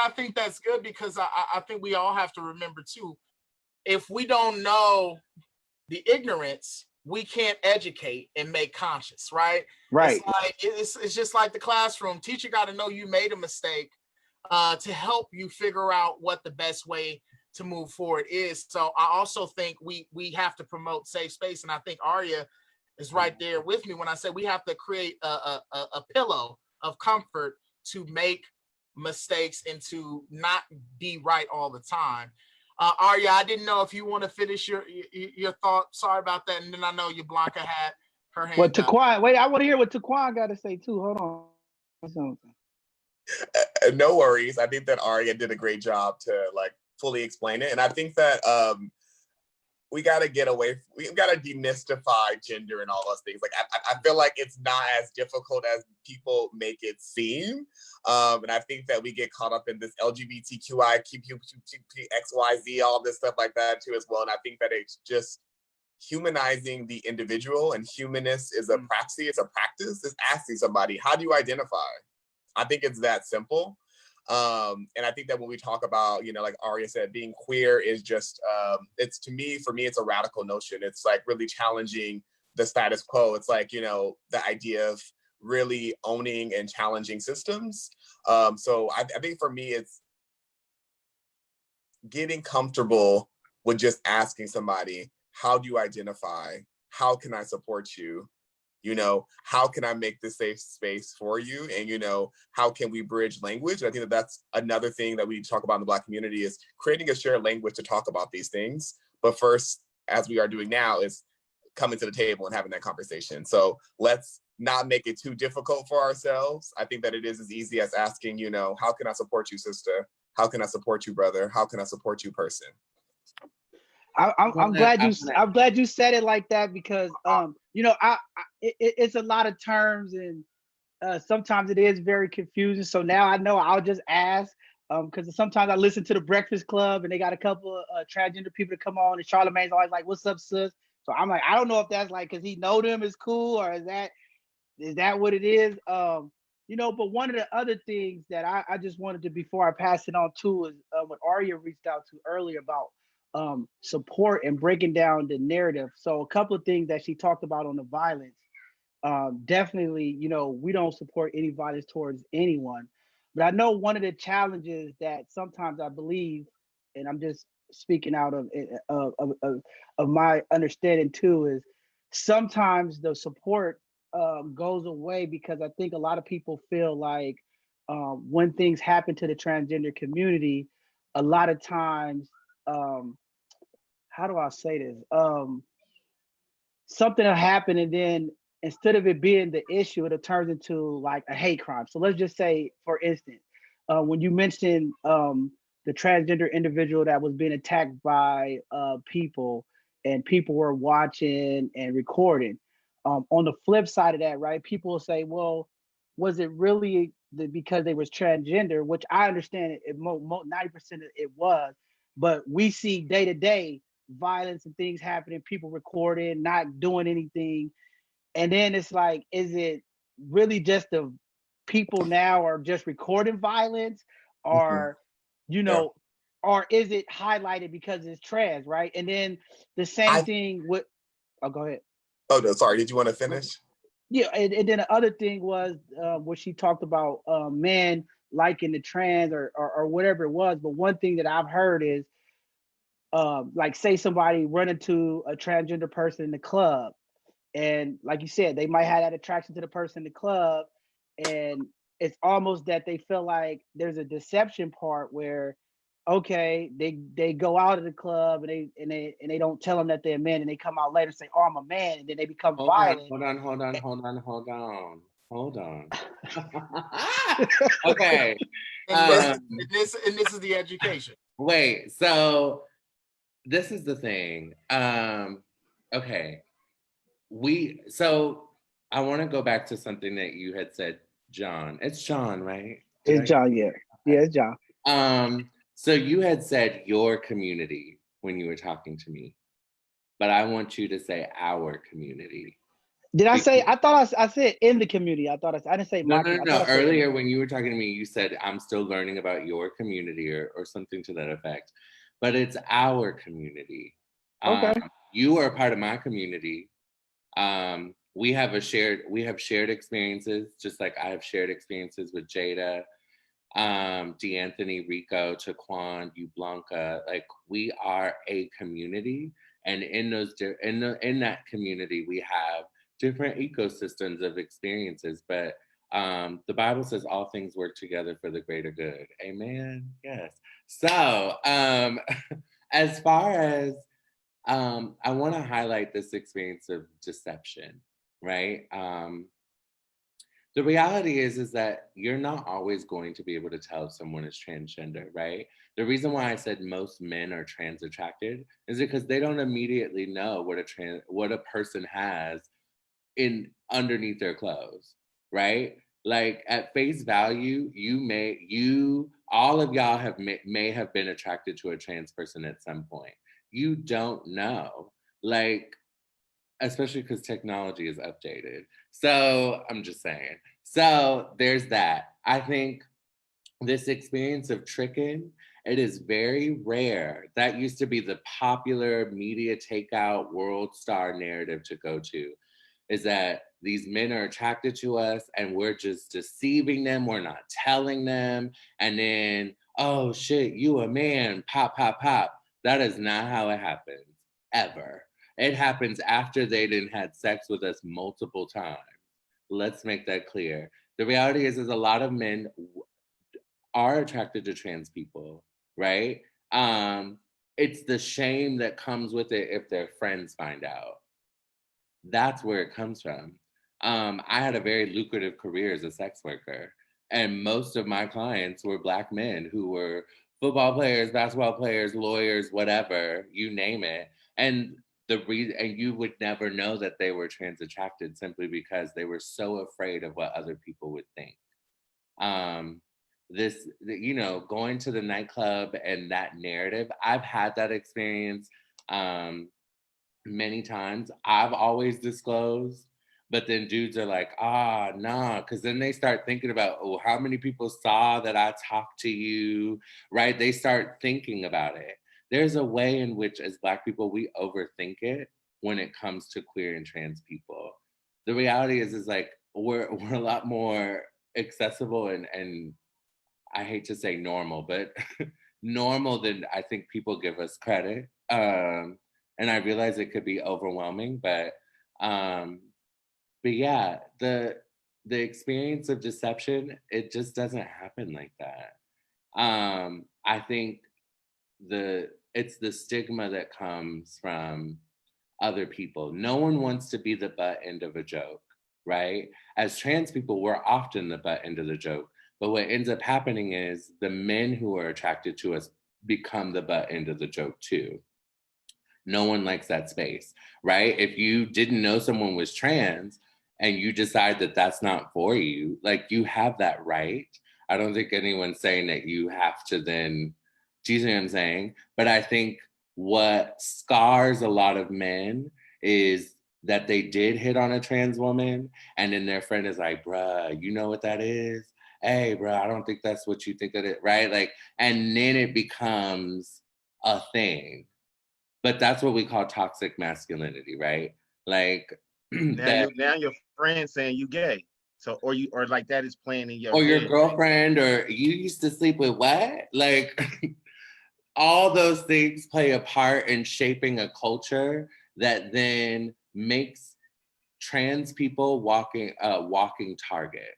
Speaker 4: I think that's good because I think we all have to remember too, if we don't know the ignorance, we can't educate and make conscious, right?
Speaker 2: Right.
Speaker 4: It's just like the classroom. Teacher got to know you made a mistake to help you figure out what the best way to move forward is. So I also think we have to promote safe space, and I think Arya is right there with me when I say we have to create a pillow of comfort to make mistakes and to not be right all the time. Arya, I didn't know if you want to finish your thought. Sorry about that. And then I know your Blanca hat. her
Speaker 2: Well,
Speaker 4: hand up.
Speaker 2: Taquan, wait, I want to hear what Taquan got to say too. Hold on. Something.
Speaker 7: No worries. I think that Aria did a great job to like fully explain it. And I think that we got to get away. We got to demystify gender and all those things. Like I feel like it's not as difficult as people make it seem. And I think that we get caught up in this LGBTQI, XYZ, all this stuff like that too as well. And I think that it's just humanizing the individual, and humanness is a praxis. It's a practice. It's asking somebody, how do you identify? I think it's that simple. And I think that when we talk about, you know, like Aria said, being queer is just, it's for me, it's a radical notion. It's like really challenging the status quo. It's like, you know, the idea of really owning and challenging systems. So I think for me, it's getting comfortable with just asking somebody, how do you identify? How can I support you? You know, how can I make this safe space for you? And, you know, how can we bridge language? And I think that that's another thing that we talk about in the Black community is creating a shared language to talk about these things. But first, as we are doing now, is coming to the table and having that conversation. So let's not make it too difficult for ourselves. I think that it is as easy as asking, you know, how can I support you, sister? How can I support you, brother? How can I support you, person?
Speaker 2: I'm glad you said it like that, because you know, it's a lot of terms, and sometimes it is very confusing. So now I know I'll just ask, because sometimes I listen to the Breakfast Club and they got a couple of transgender people to come on, and Charlamagne's always like, "What's up, sis?" So I'm like, I don't know if that's like because he know them is cool, or is that what it is? You know, but one of the other things that I just wanted to, before I pass it on to, is what Aria reached out to earlier about support and breaking down the narrative. So a couple of things that she talked about on the violence. Definitely, you know, we don't support any violence towards anyone. But I know one of the challenges that sometimes I believe, and I'm just speaking out of my understanding too, is sometimes the support goes away, because I think a lot of people feel like when things happen to the transgender community, a lot of times, how do I say this? Something will happen, and then instead of it being the issue, it turns into like a hate crime. So let's just say, for instance, when you mentioned the transgender individual that was being attacked by people, and people were watching and recording. On the flip side of that, right, people will say, well, was it really because they was transgender? Which I understand it 90% of it was, but we see day to day violence and things happening, people recording, not doing anything. And then it's like, is it really just the people now are just recording violence, or, you know, or is it highlighted because it's trans, right? And then the same thing with, oh, go ahead.
Speaker 7: Oh, no, sorry. Did you want to finish?
Speaker 2: Yeah, and then the other thing was what she talked about, men liking the trans or whatever it was. But one thing that I've heard is, like, say somebody run into a transgender person in the club, and like you said, they might have that attraction to the person in the club, and it's almost that they feel like there's a deception part where, okay, they go out of the club and they don't tell them that they're a man, and they come out later and say, "Oh, I'm a man," and then they become violent.
Speaker 6: Hold on. Okay.
Speaker 4: And this is the education.
Speaker 6: Wait, so this is the thing. Okay. So I want to go back to something that you had said, John. It's John, right?
Speaker 2: It's John, yeah. Yeah, it's John.
Speaker 6: So you had said your community when you were talking to me, but I want you to say our community.
Speaker 2: Did I say? I thought I said in the community. I didn't say my.
Speaker 6: No. Earlier when you were talking to me, you said I'm still learning about your community or something to that effect. But it's our community.
Speaker 2: Okay.
Speaker 6: You are a part of my community. We have shared experiences, just like I have shared experiences with Jada, D'Anthony, Rico, Taquan, you, Blanca. Like, we are a community, and in that community we have different ecosystems of experiences. But the Bible says all things work together for the greater good. Amen. Yes. So as far as I want to highlight this experience of deception. right? The reality is that you're not always going to be able to tell if someone is transgender, right? The reason why I said most men are trans attracted is because they don't immediately know what a person has in underneath their clothes, right? Like at face value, all of y'all may have been attracted to a trans person at some point. You don't know, like, especially because technology is updated. So I'm just saying. So there's that. I think this experience of tricking, it is very rare. That used to be the popular media takeout world star narrative to go to, is that these men are attracted to us and we're just deceiving them, we're not telling them, and then, oh shit, you a man, pop, pop, pop. That is not how it happens, ever. It happens after they didn't had sex with us multiple times. Let's make that clear. The reality is a lot of men are attracted to trans people, right? It's the shame that comes with it if their friends find out. That's where it comes from. I had a very lucrative career as a sex worker, and most of my clients were Black men who were football players, basketball players, lawyers, whatever, you name it. And and you would never know that they were trans attracted simply because they were so afraid of what other people would think. Um, going to the nightclub and that narrative, I've had that experience. Many times. I've always disclosed, but then dudes are like, nah, because then they start thinking about, oh, how many people saw that I talked to you, right? They start thinking about it. There's a way in which, as Black people, we overthink it when it comes to queer and trans people. The reality is like, we're a lot more accessible and I hate to say normal, but normal than I think people give us credit. And I realize it could be overwhelming, um, but yeah, the experience of deception, it just doesn't happen like that. I think it's the stigma that comes from other people. No one wants to be the butt end of a joke, right? As trans people, we're often the butt end of the joke. But what ends up happening is the men who are attracted to us become the butt end of the joke too. No one likes that space, right? If you didn't know someone was trans and you decide that that's not for you, like you have that right. I don't think anyone's saying that you have to then, do you see what I'm saying? But I think what scars a lot of men is that they did hit on a trans woman and then their friend is like, bruh, you know what that is? Hey, bruh, I don't think that's what you think of it, right? Like, and then it becomes a thing, but that's what we call toxic masculinity, right? Like
Speaker 3: Now your friend saying you gay. So or like that is playing in your
Speaker 6: or your
Speaker 3: head.
Speaker 6: girlfriend, or you used to sleep with what? Like all those things play a part in shaping a culture that then makes trans people walking target.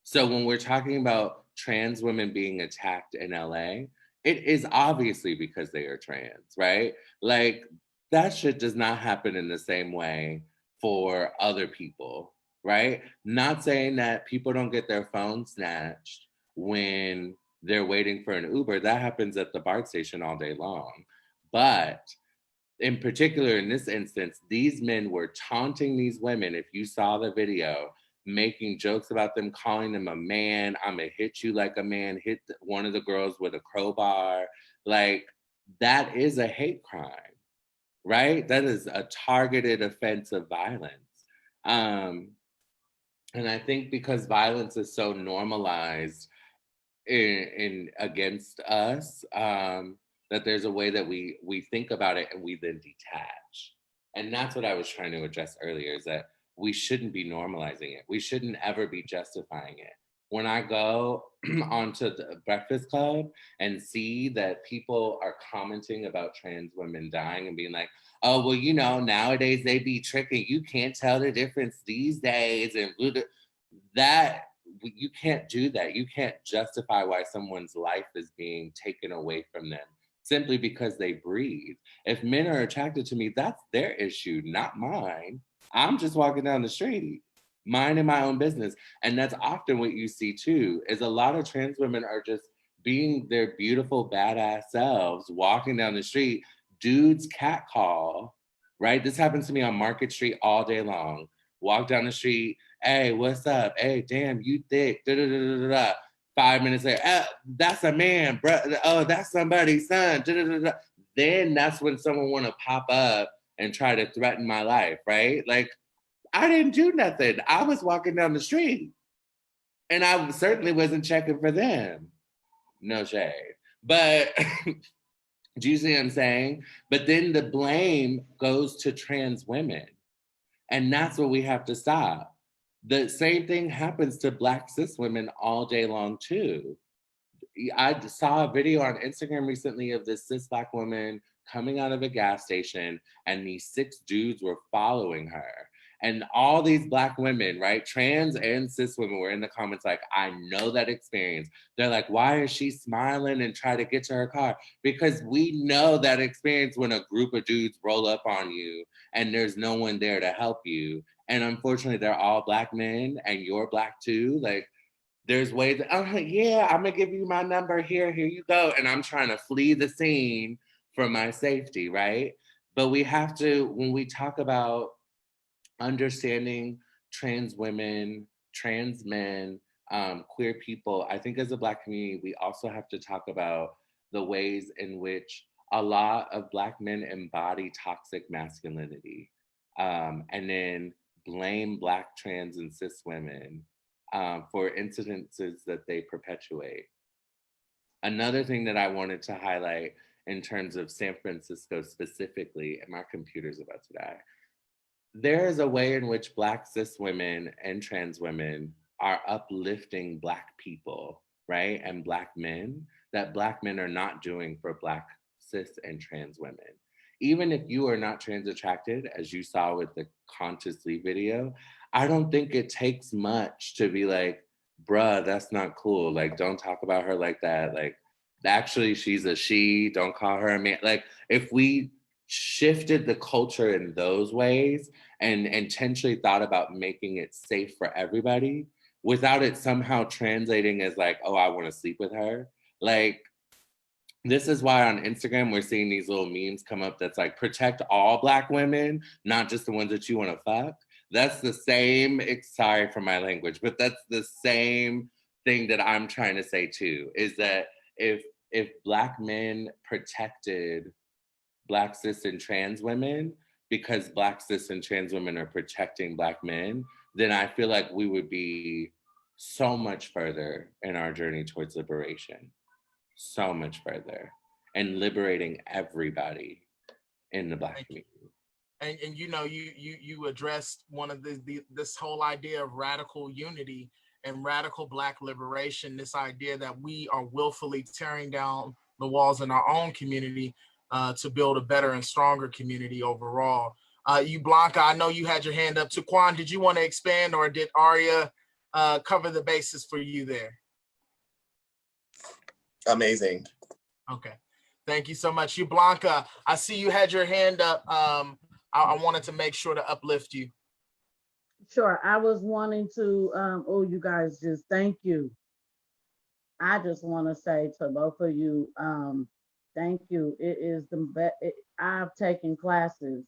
Speaker 6: So when we're talking about trans women being attacked in LA, it is obviously because they are trans, right? Like that shit does not happen in the same way for other people, right? Not saying that people don't get their phone snatched when they're waiting for an Uber. That happens at the BART station all day long. But in particular, in this instance, these men were taunting these women. If you saw the video, making jokes about them, calling them a man. I'm gonna hit you like a man, hit one of the girls with a crowbar. Like, that is a hate crime, right? That is a targeted offense of violence. Um, and I think because violence is so normalized in against us, that there's a way that we think about it and we then detach. And that's what I was trying to address earlier, is that we shouldn't be normalizing it. We shouldn't ever be justifying it. When I go onto the Breakfast Club and see that people are commenting about trans women dying and being like, oh, well, you know, nowadays they be tricking. You can't tell the difference these days. And that, you can't do that. You can't justify why someone's life is being taken away from them simply because they breathe. If men are attracted to me, that's their issue, not mine. I'm just walking down the street, minding my own business. And that's often what you see too, is a lot of trans women are just being their beautiful, badass selves, walking down the street, dudes catcall, right? This happens to me on Market Street all day long. Walk down the street, hey, what's up? Hey, damn, you thick, da da da da da. 5 minutes later, that's a man, bro. Oh, that's somebody's son. Da, da, da, da. Then that's when someone want to pop up and try to threaten my life, right? Like, I didn't do nothing. I was walking down the street, and I certainly wasn't checking for them. No shade, but do you see what I'm saying? But then the blame goes to trans women, and that's what we have to stop. The same thing happens to Black cis women all day long too. I saw a video on Instagram recently of this cis Black woman coming out of a gas station, and these 6 dudes were following her. And all these Black women, right, trans and cis women, were in the comments like, I know that experience. They're like, why is she smiling and try to get to her car? Because we know that experience when a group of dudes roll up on you and there's no one there to help you. And unfortunately, they're all Black men, and you're Black too. Like, there's ways that, oh, yeah, I'm gonna give you my number here you go. And I'm trying to flee the scene for my safety, right? But we have to, when we talk about understanding trans women, trans men, queer people, I think as a Black community, we also have to talk about the ways in which a lot of Black men embody toxic masculinity, and then blame Black trans and cis women for incidences that they perpetuate. Another thing that I wanted to highlight in terms of San Francisco specifically, and my computer's about to die, there is a way in which Black cis women and trans women are uplifting Black people, right? And Black men, that Black men are not doing for Black cis and trans women. Even if you are not trans attracted, as you saw with the Consciously video, I don't think it takes much to be like, bruh, that's not cool. Like, don't talk about her like that. Like, actually, she's a she, don't call her a man. Like, if we shifted the culture in those ways and intentionally thought about making it safe for everybody without it somehow translating as like, oh, I want to sleep with her. Like, this is why on Instagram we're seeing these little memes come up that's like, protect all Black women, not just the ones that you want to fuck. That's the same, sorry for my language, but that's the same thing that I'm trying to say too, is that if Black men protected Black cis and trans women, because Black cis and trans women are protecting Black men, then I feel like we would be so much further in our journey towards liberation, so much further, and liberating everybody in the Black community.
Speaker 4: And you know, you addressed one of this whole idea of radical unity and radical Black liberation, this idea that we are willfully tearing down the walls in our own community to build a better and stronger community overall. You, Blanca, I know you had your hand up. Taquan, did you want to expand, or did Aria cover the basis for you there?
Speaker 7: Amazing.
Speaker 4: Okay, thank you so much. You, Blanca, I see you had your hand up. I wanted to make sure to uplift you.
Speaker 5: Sure, I was wanting to, oh, you guys, just thank you. I just want to say to both of you, thank you. It is the best. I've taken classes,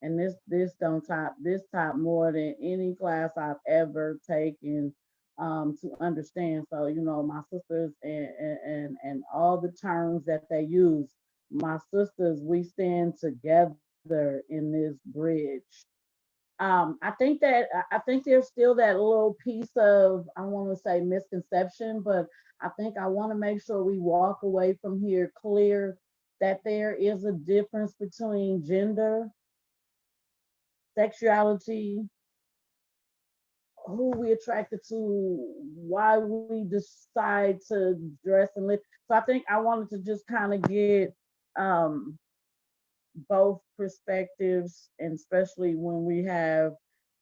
Speaker 5: and this top more than any class I've ever taken to understand. So you know, my sisters and all the terms that they use, my sisters, we stand together in this bridge. I think there's still that little piece of, I want to say, misconception, but I think I want to make sure we walk away from here clear that there is a difference between gender, sexuality, who we attracted to, why we decide to dress and live. So I think I wanted to just kind of get both perspectives, and especially when we have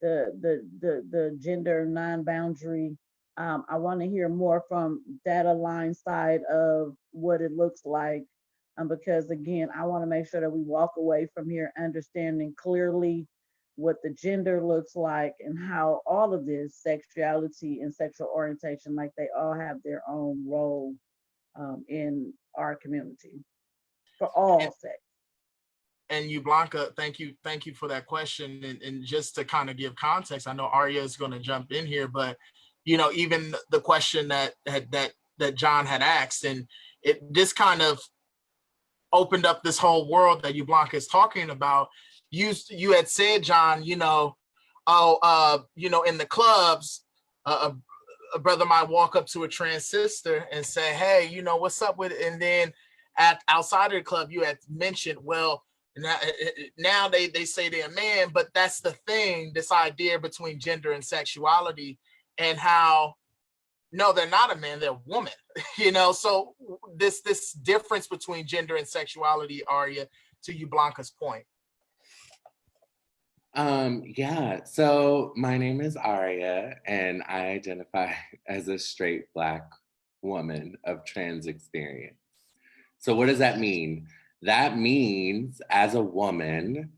Speaker 5: the gender non-boundary. I want to hear more from that aligned side of what it looks like because again, I want to make sure that we walk away from here understanding clearly what the gender looks like and how all of this sexuality and sexual orientation, like they all have their own role in our community for all sex.
Speaker 4: And you, Blanca, thank you for that question. And just to kind of give context, I know Arya is going to jump in here, but even the question that John had asked, and this kind of opened up this whole world that you, Blanca, is talking about. You had said, John, in the clubs, a brother might walk up to a trans sister and say, hey, what's up with it? And then outside of the club, you had mentioned, well, now they say they're a man, but that's the thing, this idea between gender and sexuality, and how no, they're not a man, they're a woman. So this difference between gender and sexuality, Arya, to you, Blanca's point.
Speaker 6: Yeah, so my name is Arya and I identify as a straight Black woman of trans experience. So what does that mean? That means as a woman,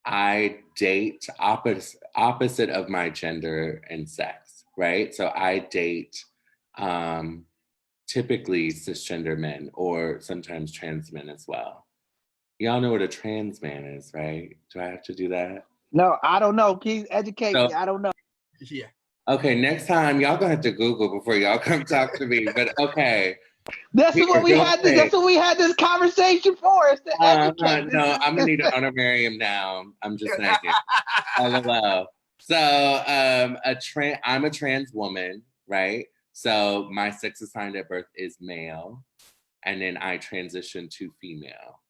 Speaker 6: I date opposite of my gender and sex, right? So I date typically cisgender men or sometimes trans men as well. Y'all know what a trans man is, right? Do I have to do that?
Speaker 2: No, I don't know. Please educate me. I don't know.
Speaker 4: Yeah.
Speaker 6: Okay, next time y'all gonna have to Google before y'all come talk to me. But okay.
Speaker 2: That's what we had. That's what we had this conversation for. Is to educate.
Speaker 6: No, I'm gonna need an honorarium now. I'm just saying. LOL. So I'm a trans woman, right? So my sex assigned at birth is male, and then I transition to female,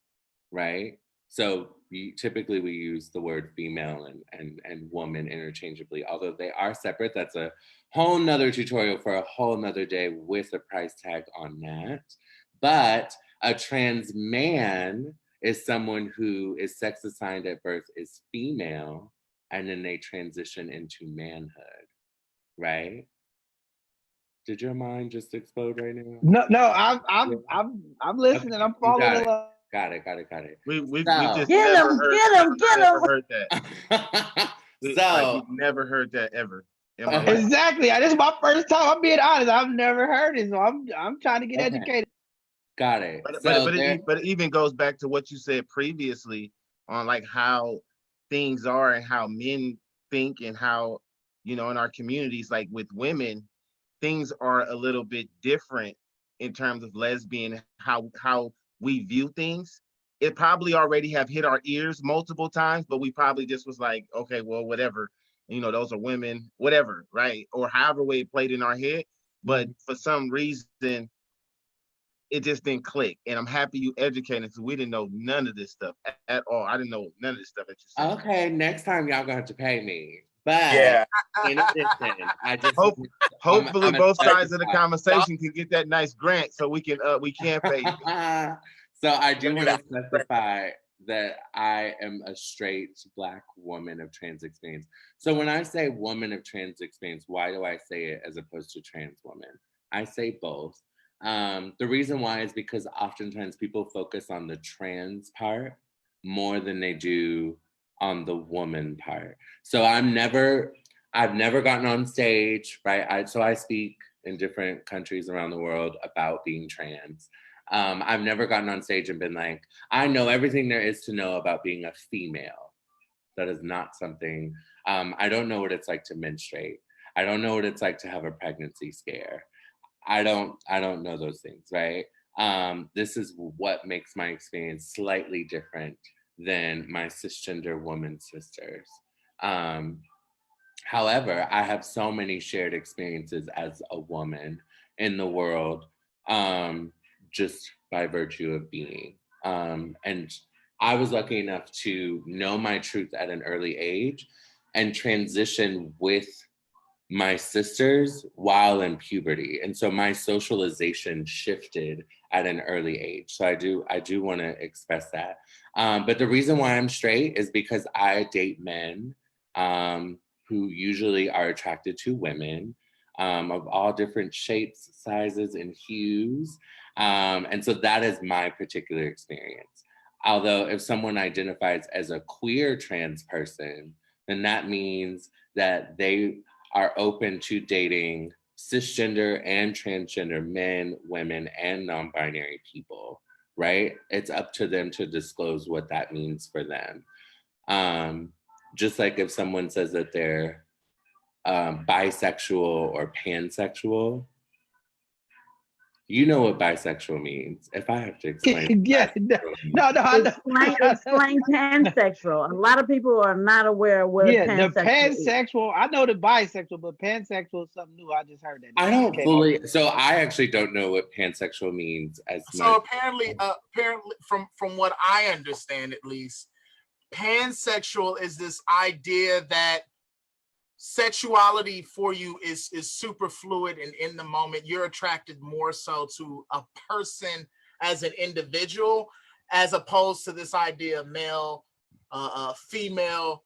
Speaker 6: right? So typically we use the word female and woman interchangeably, although they are separate. That's a whole nother tutorial for a whole nother day with a price tag on that. But a trans man is someone who is sex assigned at birth is female, and then they transition into manhood, right? Did your mind just explode right now?
Speaker 2: No, I'm listening. I'm following along.
Speaker 6: Got it.
Speaker 3: We
Speaker 6: So,
Speaker 3: just
Speaker 5: Get
Speaker 3: never
Speaker 5: him,
Speaker 3: heard,
Speaker 5: get him, get
Speaker 3: never
Speaker 5: him.
Speaker 3: heard that.
Speaker 6: So
Speaker 3: we've never heard that ever in my life.
Speaker 2: Exactly. This is my first time. I'm being honest. I've never heard it, so I'm trying to get educated.
Speaker 6: Got it.
Speaker 3: But it even goes back to what you said previously on like how things are and how men think and how, in our communities, like with women, things are a little bit different in terms of lesbian, how we view things. It probably already have hit our ears multiple times, but we probably just was like, okay, well, whatever, those are women, whatever, right? Or however way it played in our head. But for some reason, it just didn't click. And I'm happy you educated, so we didn't know none of this stuff at all. I didn't know none of this stuff that you said.
Speaker 6: Okay, next time y'all gonna have to pay me. But
Speaker 7: Yeah.
Speaker 6: in addition, I just
Speaker 3: hopefully both sides of the conversation can get that nice grant so we can pay you.
Speaker 6: So I do want to specify that I am a straight Black woman of trans experience. So when I say woman of trans experience, why do I say it as opposed to trans woman? I say both. The reason why is because oftentimes people focus on the trans part more than they do on the woman part. So I've never gotten on stage, right? So I speak in different countries around the world about being trans. I've never gotten on stage and been like, I know everything there is to know about being a female. That is not something, I don't know what it's like to menstruate. I don't know what it's like to have a pregnancy scare. I don't know those things, right? This is what makes my experience slightly different than my cisgender woman sisters. However, I have so many shared experiences as a woman in the world, just by virtue of being. And I was lucky enough to know my truth at an early age and transition with my sisters while in puberty. And so my socialization shifted at an early age. So I do want to express that. But the reason why I'm straight is because I date men who usually are attracted to women of all different shapes, sizes, and hues. And so that is my particular experience. Although if someone identifies as a queer trans person, then that means that they are open to dating cisgender and transgender men, women, and non-binary people, right? It's up to them to disclose what that means for them. Just like if someone says that they're bisexual or pansexual, you know what bisexual means. If I have to explain.
Speaker 2: Yeah, no, I
Speaker 5: Explain pansexual. A lot of people are not aware of what
Speaker 2: the
Speaker 5: pansexual is.
Speaker 2: pansexual. I know the bisexual, but pansexual is something new. I just heard that.
Speaker 6: I don't fully. So I actually don't know what pansexual means as much.
Speaker 4: So apparently, from what I understand, at least, pansexual is this idea that sexuality for you is super fluid and in the moment. You're attracted more so to a person as an individual, as opposed to this idea of male, female,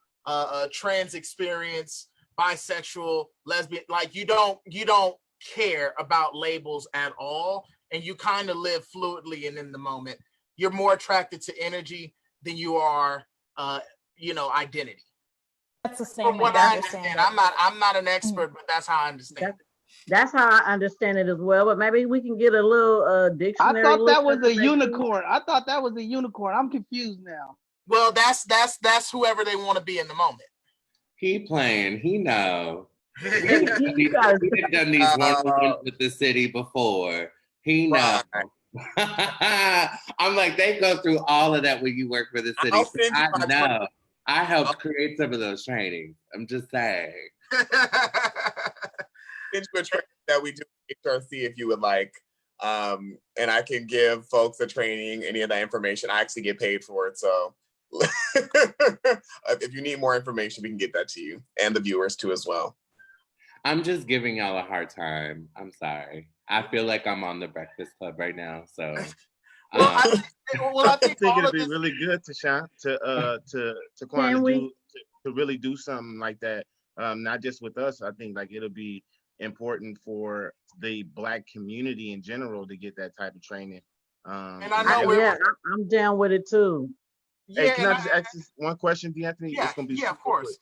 Speaker 4: trans experience, bisexual, lesbian. Like you don't care about labels at all, and you kind of live fluidly and in the moment. You're more attracted to energy than you are, identity.
Speaker 1: That's the same
Speaker 4: From what I understand. I'm not an expert, but that's how I understand it.
Speaker 5: That's how I understand it as well. But maybe we can get a little dictionary.
Speaker 2: I thought that was a unicorn. I'm confused now.
Speaker 4: Well, that's whoever they want to be in the moment.
Speaker 6: He playing. He know. He's done these one-on-ones with the city before. He know. I'm like, they go through all of that when you work for the city. I know. I helped create some of those trainings. I'm just saying.
Speaker 7: That we do HRC if you would like. And I can give folks a training, any of that information. I actually get paid for it. So if you need more information, we can get that to you and the viewers too as well.
Speaker 6: I'm just giving y'all a hard time. I'm sorry. I feel like I'm on the Breakfast Club right now. So
Speaker 3: I think it'd be really good to really do something like that. Not just with us. I think like it'll be important for the Black community in general to get that type of training.
Speaker 5: And I know I'm down with it too.
Speaker 3: Hey, can I just ask this one question, D'Anthony?
Speaker 4: Yeah,
Speaker 3: it's gonna be
Speaker 4: of course.
Speaker 3: Quick.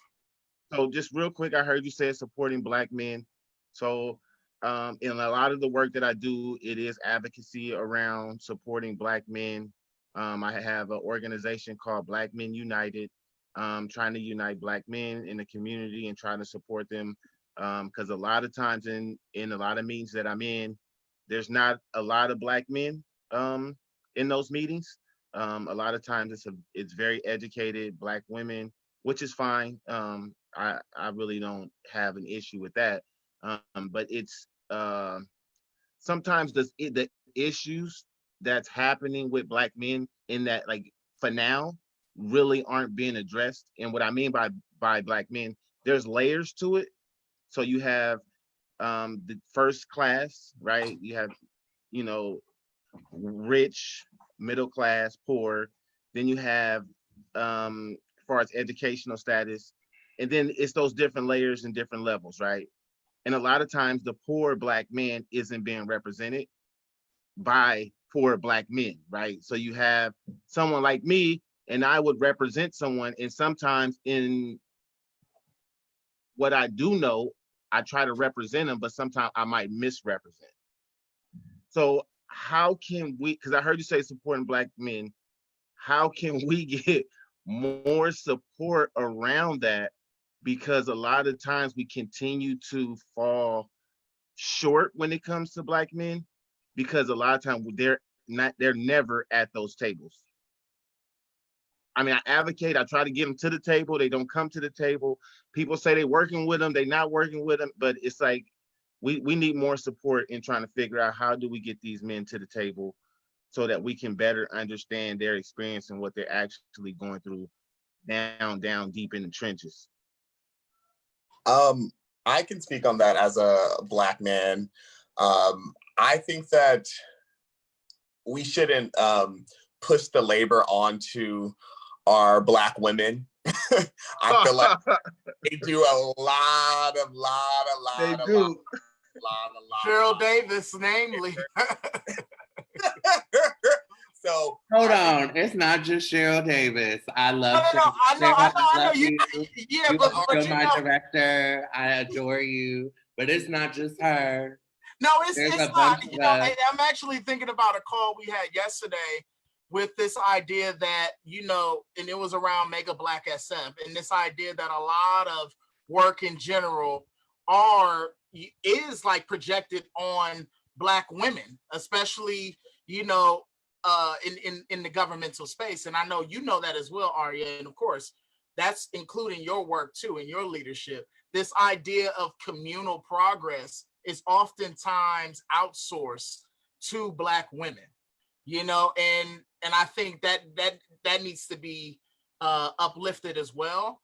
Speaker 3: So just real quick, I heard you say supporting Black men. So in a lot of the work that I do, it is advocacy around supporting Black men. I have an organization called Black Men United, trying to unite Black men in the community and trying to support them. Because a lot of times in a lot of meetings that I'm in, there's not a lot of Black men in those meetings. A lot of times it's very educated Black women, which is fine. I really don't have an issue with that. But it's sometimes the issues that's happening with Black men in that, like, for now, really aren't being addressed. And what I mean by Black men, there's layers to it. So you have the first class, right? You have, rich, middle class, poor. Then you have, as far as educational status, and then it's those different layers and different levels, right? And a lot of times the poor Black man isn't being represented by poor Black men, right? So you have someone like me, and I would represent someone, and sometimes in what I do know, I try to represent them, but sometimes I might misrepresent. So how can we, because I heard you say supporting Black men, how can we get more support around that? Because a lot of times we continue to fall short when it comes to Black men, because a lot of times they're never at those tables. I mean, I advocate, I try to get them to the table. They don't come to the table. People say they're working with them, they're not working with them, but it's like, we need more support in trying to figure out how do we get these men to the table so that we can better understand their experience and what they're actually going through down deep in the trenches.
Speaker 7: I can speak on that as a Black man. I think that we shouldn't push the labor onto our Black women. I feel like they do a lot.
Speaker 4: Cheryl Davis, namely.
Speaker 7: So
Speaker 6: hold on, it's not just Cheryl Davis. I love Cheryl.
Speaker 4: I know.
Speaker 6: Love
Speaker 4: You,
Speaker 6: you.
Speaker 4: yeah,
Speaker 6: You
Speaker 4: but
Speaker 6: are still my director. I adore you, but it's not just her.
Speaker 4: no,
Speaker 6: There's
Speaker 4: it's
Speaker 6: a
Speaker 4: not.
Speaker 6: bunch
Speaker 4: You
Speaker 6: of
Speaker 4: know,
Speaker 6: us.
Speaker 4: I'm actually thinking about a call we had yesterday with this idea that, you know, and it was around Mega Black SF, and this idea that a lot of work in general is like projected on Black women, especially, you know, in the governmental space. And I know you know that as well, Arya. And of course, that's including your work too and your leadership. This idea of communal progress is oftentimes outsourced to Black women, you know, and I think that needs to be uplifted as well.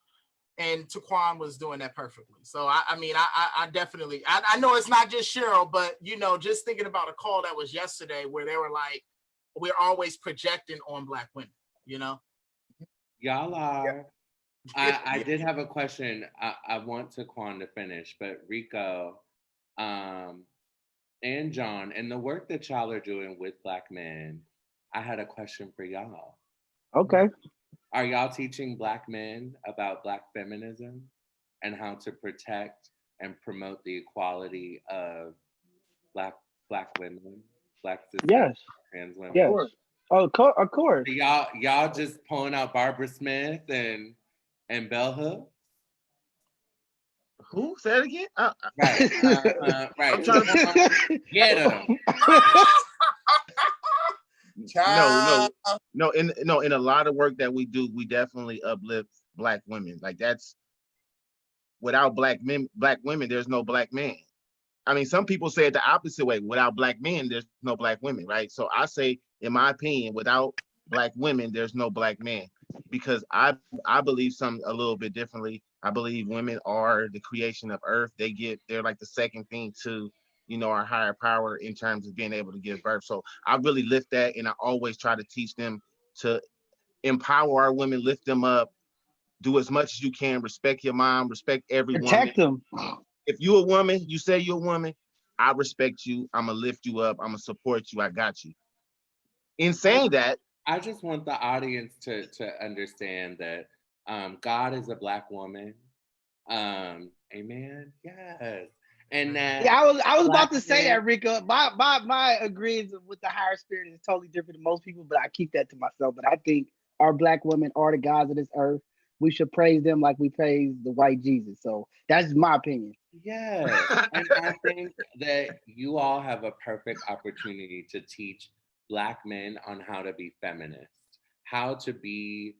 Speaker 4: And Taquan was doing that perfectly. So I definitely I know it's not just Cheryl, but you know, just thinking about a call that was yesterday where they were like, we're always projecting on Black women, you know.
Speaker 6: Y'all are. I did have a question. I want Taquan to finish, but Rico, and John, and the work that y'all are doing with Black men, I had a question for y'all.
Speaker 2: Okay.
Speaker 6: Are y'all teaching Black men about Black feminism and how to protect and promote the equality of Black women, Black sisters,
Speaker 2: Yes.
Speaker 6: trans women?
Speaker 2: Yes. Oh, of course.
Speaker 6: Y'all just pulling out Barbara Smith and Bell Hooks?
Speaker 3: Who? Say it again?
Speaker 6: Right. Right.
Speaker 3: I'm trying to
Speaker 6: get them.
Speaker 3: No. In a lot of work that we do, we definitely uplift Black women. Like that's without Black women, there's no Black man. I mean, some people say it the opposite way. Without Black men, there's no Black women, right? So I say, in my opinion, without Black women, there's no Black man, because I believe something a little bit differently. I believe women are the creation of Earth. They're like the second thing to, you know, our higher power in terms of being able to give birth. So I really lift that, and I always try to teach them to empower our women, lift them up, do as much as you can, respect your mom, respect every
Speaker 2: Protect
Speaker 3: woman.
Speaker 2: them.
Speaker 3: If you're a woman, you say you're a woman, I respect you. I'm gonna lift you up. I'm gonna support you. I got you. In saying that,
Speaker 6: I just want the audience to understand that God is a Black woman. Amen. Yes. And that
Speaker 2: Yeah, I was about to say
Speaker 6: men,
Speaker 2: that, Rico. My agreement with the higher spirit is totally different than most people, but I keep that to myself. But I think our Black women are the gods of this earth. We should praise them like we praise the white Jesus. So that's my opinion.
Speaker 6: yes. And I think that you all have a perfect opportunity to teach Black men on how to be feminist, how to be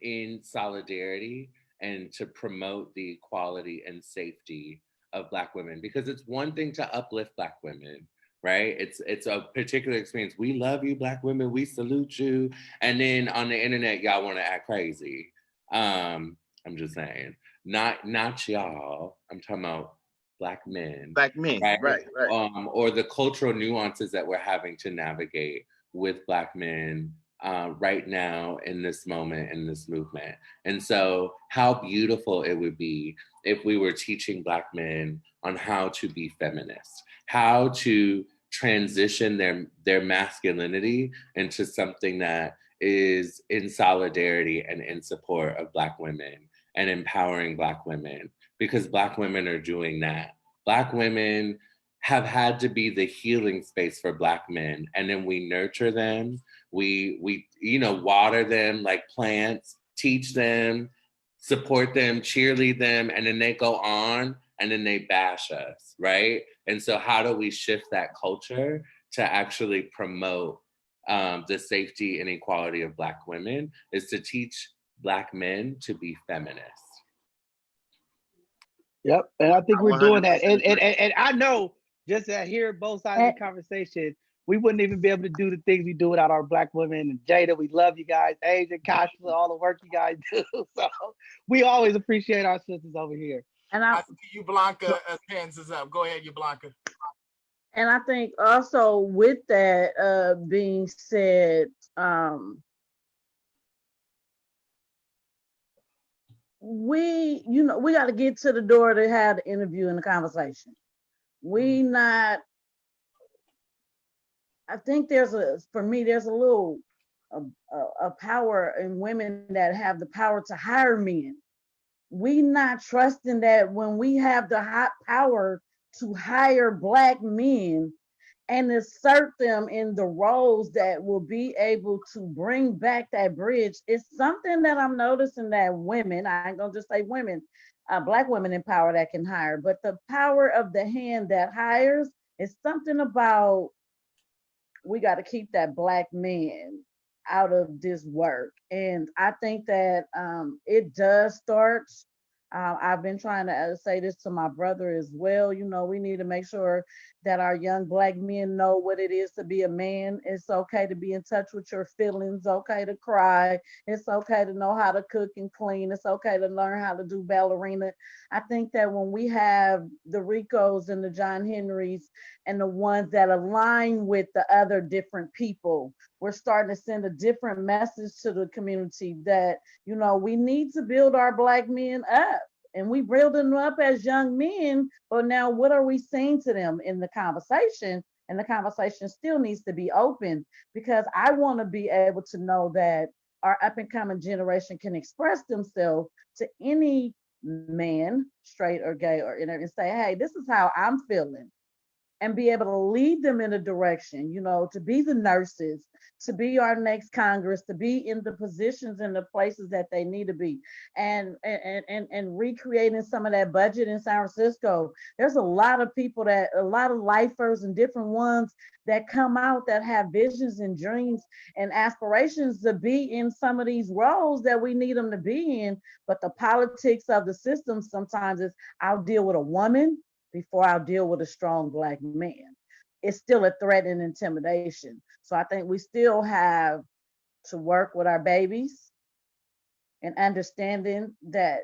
Speaker 6: in solidarity and to promote the equality and safety of Black women. Because it's one thing to uplift Black women, right? It's a particular experience. We love you, Black women. We salute you. And then on the internet, y'all want to act crazy. I'm just saying. Not y'all. I'm talking about Black men.
Speaker 3: Black men, right.
Speaker 6: Or the cultural nuances that we're having to navigate with Black men right now in this moment, in this movement. And so how beautiful it would be if we were teaching Black men on how to be feminists, how to transition their masculinity into something that is in solidarity and in support of Black women and empowering Black women, because Black women are doing that. Black women have had to be the healing space for Black men, and then we nurture them, we water them like plants, teach them, support them, cheerlead them, and then they go on and then they bash us, right? And so how do we shift that culture to actually promote the safety and equality of Black women? Is to teach Black men to be feminists.
Speaker 2: Yep, and I think we're doing that.
Speaker 3: 100%
Speaker 2: And I know, just to hear both sides of the conversation, we wouldn't even be able to do the things we do without our Black women. And Jada, we love you guys. Asia, Kasha, all the work you guys do. So we always appreciate our sisters over here.
Speaker 5: And
Speaker 4: I see you, Blanca, hands is up. Go ahead, you, Blanca.
Speaker 5: And I think also with that being said, we got to get to the door to have the interview and the conversation. We not I think for me, there's a little a power in women that have the power to hire men. We not trusting that when we have the hot power to hire Black men and insert them in the roles that will be able to bring back that bridge. It's something that I'm noticing that women, I ain't gonna just say women, Black women in power that can hire, but the power of the hand that hires is something about, we got to keep that Black man out of this work. And I think that it does start. I've been trying to say this to my brother as well. You know, we need to make sure that our young Black men know what it is to be a man. It's okay to be in touch with your feelings, okay to cry. It's okay to know how to cook and clean. It's okay to learn how to do ballerina. I think that when we have the Ricos and the John Henrys and the ones that align with the other different people, we're starting to send a different message to the community that, you know, we need to build our Black men up. And we build them up as young men, but now what are we saying to them in the conversation? And the conversation still needs to be open, because I want to be able to know that our up and coming generation can express themselves to any man, straight or gay, or and say, hey, this is how I'm feeling, and be able to lead them in a direction, you know, to be the nurses, to be our next Congress, to be in the positions and the places that they need to be, and recreating some of that budget in San Francisco. There's a lot of people that, a lot of lifers and different ones that come out that have visions and dreams and aspirations to be in some of these roles that we need them to be in. But the politics of the system sometimes is, I'll deal with a woman before I'll deal with a strong Black man. It's still a threat and intimidation. So I think we still have to work with our babies and understanding that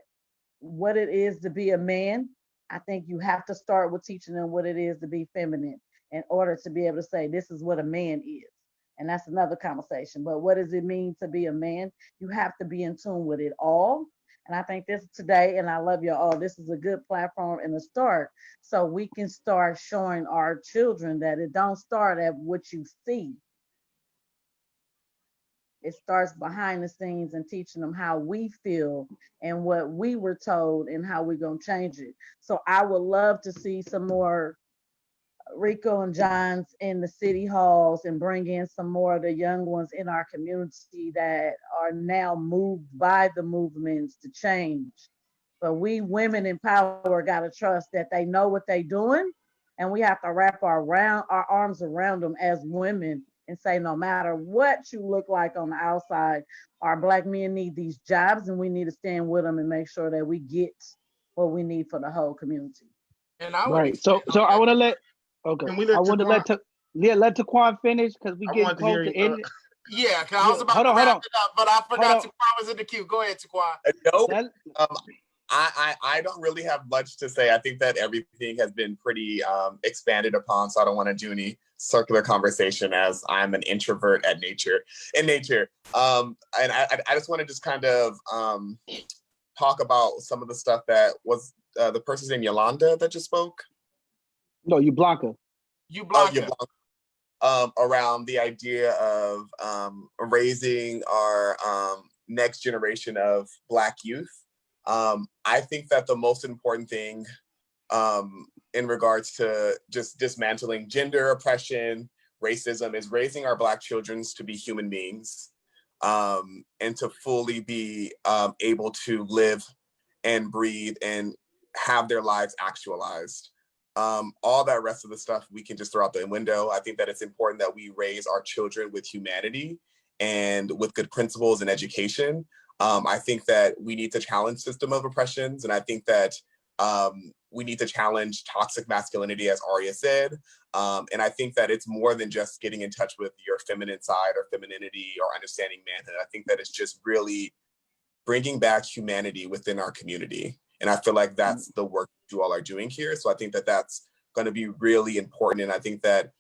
Speaker 5: what it is to be a man. I think you have to start with teaching them what it is to be feminine in order to be able to say, this is what a man is. And that's another conversation. But what does it mean to be a man? You have to be in tune with it all. And I think this today, and I love you all, this is a good platform and a start, so we can start showing our children that it don't start at what you see. It starts behind the scenes and teaching them how we feel and what we were told and how we're going to change it. So I would love to see some more Rico and Johns in the city halls and bring in some more of the young ones in our community that are now moved by the movements to change. But we women in power got to trust that they know what they're doing, and we have to wrap our arms around them as women and say, no matter what you look like on the outside, our Black men need these jobs, and we need to stand with them and make sure that we get what we need for the whole community.
Speaker 4: And I would
Speaker 2: Right.
Speaker 4: extend
Speaker 2: So
Speaker 4: on
Speaker 2: I
Speaker 4: that.
Speaker 2: want to let. Okay.
Speaker 3: Can we
Speaker 2: I
Speaker 3: let
Speaker 2: want to
Speaker 3: Taquan?
Speaker 2: let Taquan finish because we
Speaker 3: I
Speaker 2: getting
Speaker 3: want to
Speaker 2: close
Speaker 3: hear
Speaker 2: to
Speaker 3: you.
Speaker 2: end.
Speaker 4: Yeah, cause I
Speaker 2: Yeah.
Speaker 4: was about
Speaker 2: Hold
Speaker 4: to
Speaker 2: on. Hold
Speaker 4: wrap
Speaker 2: on.
Speaker 4: it up, but I
Speaker 2: Hold
Speaker 4: forgot
Speaker 2: on.
Speaker 4: Taquan was in the queue. Go ahead, Taquan.
Speaker 7: Nope.
Speaker 2: That,
Speaker 7: I don't really have much to say. I think that everything has been pretty expanded upon, so I don't want to do any circular conversation as I'm an introvert in nature. And I just want to just kind of talk about some of the stuff that was the person's name Yolanda that just spoke.
Speaker 2: no, you Blanca.
Speaker 4: You
Speaker 7: Oh,
Speaker 4: Blanca.
Speaker 7: around the idea of raising our next generation of Black youth. I think that the most important thing in regards to just dismantling gender oppression, racism, is raising our Black children to be human beings and to fully be able to live and breathe and have their lives actualized. All that rest of the stuff we can just throw out the window. I think that it's important that we raise our children with humanity and with good principles and education. I think that we need to challenge system of oppressions, and I think that we need to challenge toxic masculinity, as Arya said. And I think that it's more than just getting in touch with your feminine side or femininity or understanding manhood. I think that it's just really bringing back humanity within our community. And I feel like that's the work you all are doing here. So I think that that's going to be really important. And I think that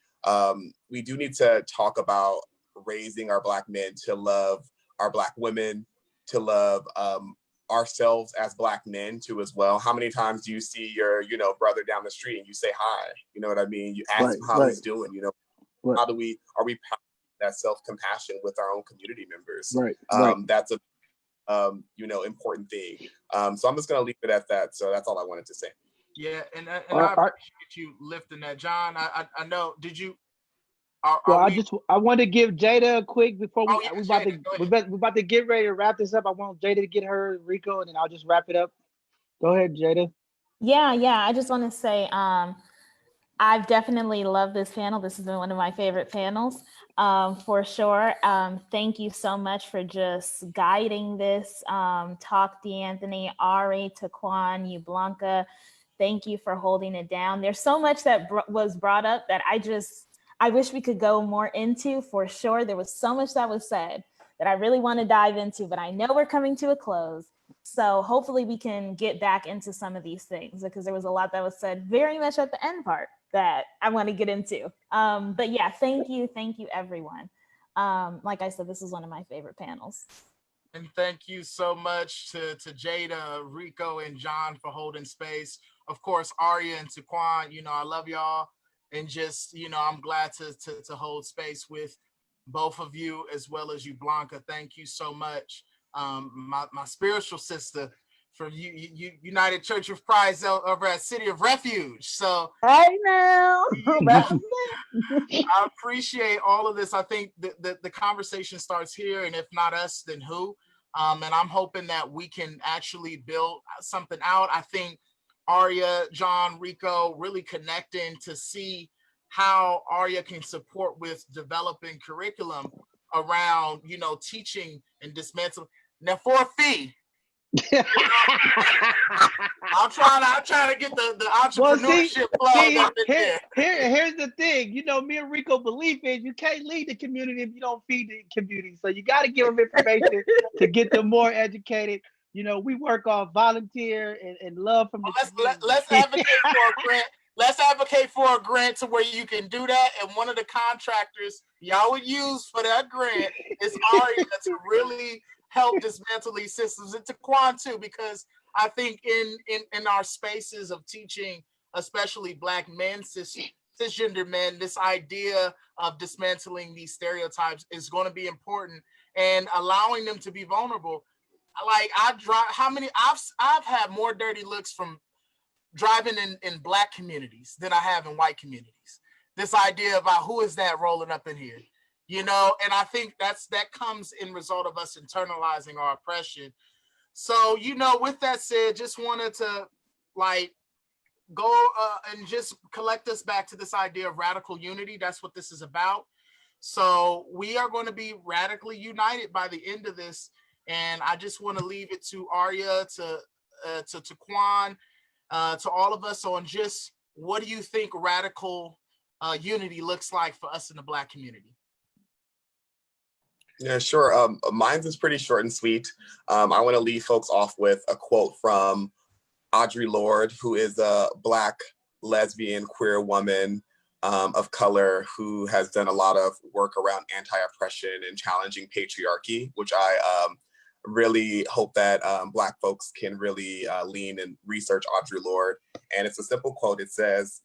Speaker 7: we do need to talk about raising our Black men to love our Black women, to love ourselves as Black men too as well. How many times do you see your, brother down the street and you say hi? You know what I mean? You ask him how he's doing,
Speaker 2: Right.
Speaker 7: How are we that self-compassion with our own community members?
Speaker 2: Right.
Speaker 7: That's a important thing. So I'm just gonna leave it at that. So that's all I wanted to say.
Speaker 4: Yeah, and I appreciate you lifting that, John. I know. Did you?
Speaker 2: I want to give Jada a quick before we
Speaker 4: Jada,
Speaker 2: we about to get ready to wrap this up. I want Jada to get her Rico, and then I'll just wrap it up. Go ahead, Jada.
Speaker 1: Yeah. I just want to say, I've definitely loved this panel. This has been one of my favorite panels, for sure. Thank you so much for just guiding this talk, D'Anthony, Ari, Taquan, you, Blanca. Thank you for holding it down. There's so much that was brought up that I wish we could go more into, for sure. There was so much that was said that I really want to dive into, but I know we're coming to a close. So hopefully we can get back into some of these things, because there was a lot that was said very much at the end part that I want to get into. But yeah, thank you everyone. Like I said, this is one of my favorite panels.
Speaker 4: And thank you so much to Jada, Rico, and John for holding space. Of course, Aria and Taquan, I love y'all. And just, I'm glad to hold space with both of you, as well as you, Blanca. Thank you so much. My spiritual sister from United Church of Christ over at City of Refuge. So
Speaker 5: hey now,
Speaker 4: I appreciate all of this. I think the conversation starts here, and if not us, then who? And I'm hoping that we can actually build something out. I think Aria, John, Rico really connecting to see how Aria can support with developing curriculum around, teaching and dismantling. Now, for a fee, I'm trying to get the entrepreneurship plug up in there.
Speaker 2: Here's the thing. Me and Rico believe is you can't lead the community if you don't feed the community. So you got to give them information to get them more educated. We work on volunteer and love from the community.
Speaker 4: Let's advocate for a grant. Let's advocate for a grant to where you can do that. And one of the contractors y'all would use for that grant is Aria to really help dismantle these systems, and Taquan too, because I think in our spaces of teaching, especially Black men, cisgender men, this idea of dismantling these stereotypes is going to be important, and allowing them to be vulnerable. Like I've had more dirty looks from driving in Black communities than I have in white communities. This idea about who is that rolling up in here, and I think that comes in result of us internalizing our oppression. So, with that said, just wanted to go and just collect us back to this idea of radical unity. That's what this is about. So we are going to be radically united by the end of this. And I just want to leave it to Aria, to Taquan, to all of us on just what do you think radical unity looks like for us in the Black community?
Speaker 7: Yeah, sure. Mine's is pretty short and sweet. I want to leave folks off with a quote from Audre Lorde, who is a Black lesbian queer woman of color who has done a lot of work around anti-oppression and challenging patriarchy, which I really hope that Black folks can really lean and research Audre Lorde. And it's a simple quote. It says,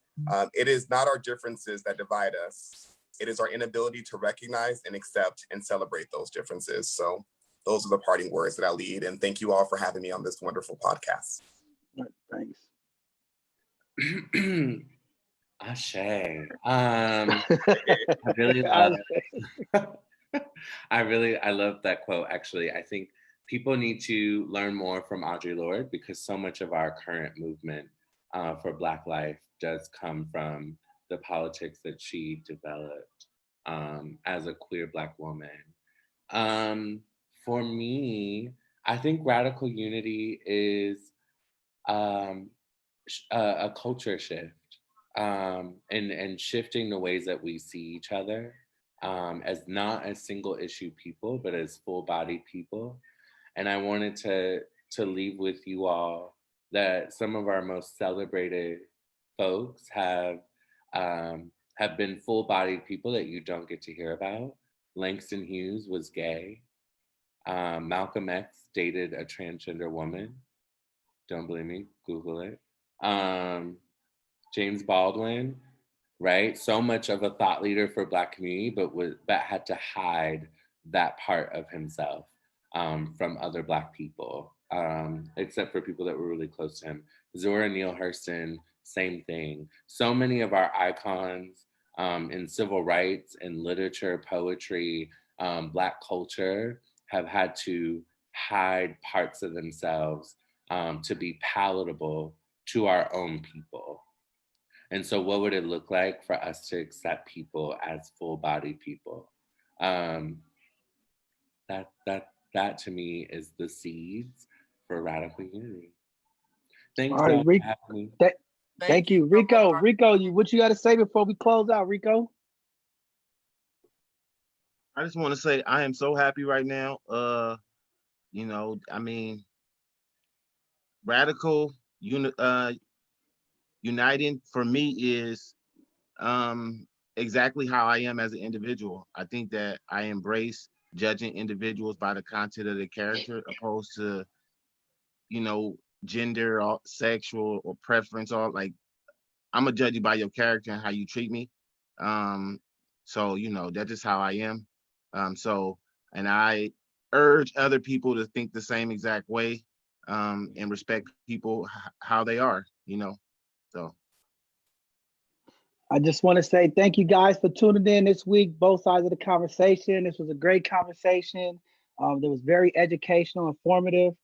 Speaker 7: "It is not our differences that divide us. It is our inability to recognize and accept and celebrate those differences." So those are the parting words that I lead. And thank you all for having me on this wonderful podcast.
Speaker 2: Thanks.
Speaker 6: Ashe. I really love I love that quote, actually. I think people need to learn more from Audre Lorde, because so much of our current movement for Black life does come from the politics that she developed as a queer Black woman. For me, I think radical unity is a culture shift, and shifting the ways that we see each other as not as single issue people, but as full-bodied people. And I wanted to leave with you all that some of our most celebrated folks have been full-bodied people that you don't get to hear about. Langston Hughes was gay. Malcolm X dated a transgender woman. Don't believe me, Google it. James Baldwin right? So much of a thought leader for Black community, but had to hide that part of himself from other Black people, except for people that were really close to him. Zora Neale Hurston, same thing. So many of our icons in civil rights, in literature, poetry, Black culture have had to hide parts of themselves to be palatable to our own people. And so what would it look like for us to accept people as full-bodied people? That to me is the seeds for radical unity. Thanks,
Speaker 2: All right,
Speaker 6: y'all, for having me.
Speaker 2: Thank you. Rico, what you got to say before we close out, Rico?
Speaker 3: I just want to say I am so happy right now. I mean, radical uniting for me is exactly how I am as an individual. I think that I embrace judging individuals by the content of their character opposed to, gender or sexual or preference, or like, I'm gonna judge you by your character and how you treat me. So that's just how I am. And I urge other people to think the same exact way, and respect people how they are, so.
Speaker 2: I just want to say thank you guys for tuning in this week, both sides of the conversation. This was a great conversation. That was very educational, informative.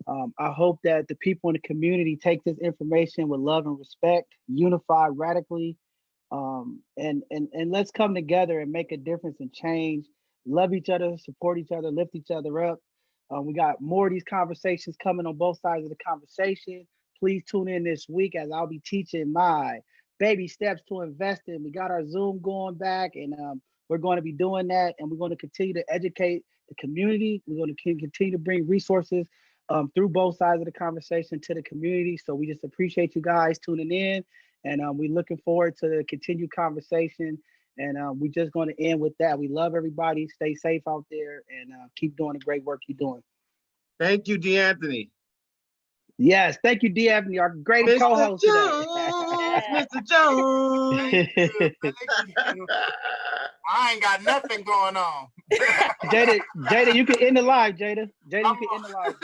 Speaker 2: I hope that the people in the community take this information with love and respect, unify radically, and let's come together and make a difference and change. Love each other, support each other, lift each other up. We got more of these conversations coming on both sides of the conversation. Please tune in this week as I'll be teaching my baby steps to investing. We got our Zoom going back, and we're going to be doing that, and we're going to continue to educate the community. We're going to continue to bring resources through both sides of the conversation to the community. So we just appreciate you guys tuning in, and we're looking forward to the continued conversation. And we're just going to end with that. We love everybody. Stay safe out there, and keep doing the great work you're doing.
Speaker 3: Thank you, D'Anthony.
Speaker 2: Yes, thank you, D'Anthony, our great
Speaker 3: Mr.
Speaker 2: co-host
Speaker 3: Jones,
Speaker 2: today.
Speaker 3: Mr. Jones.
Speaker 4: Thank you. I ain't got nothing going on.
Speaker 2: Jada, you can end the live, Jada. Jada, you can end the live.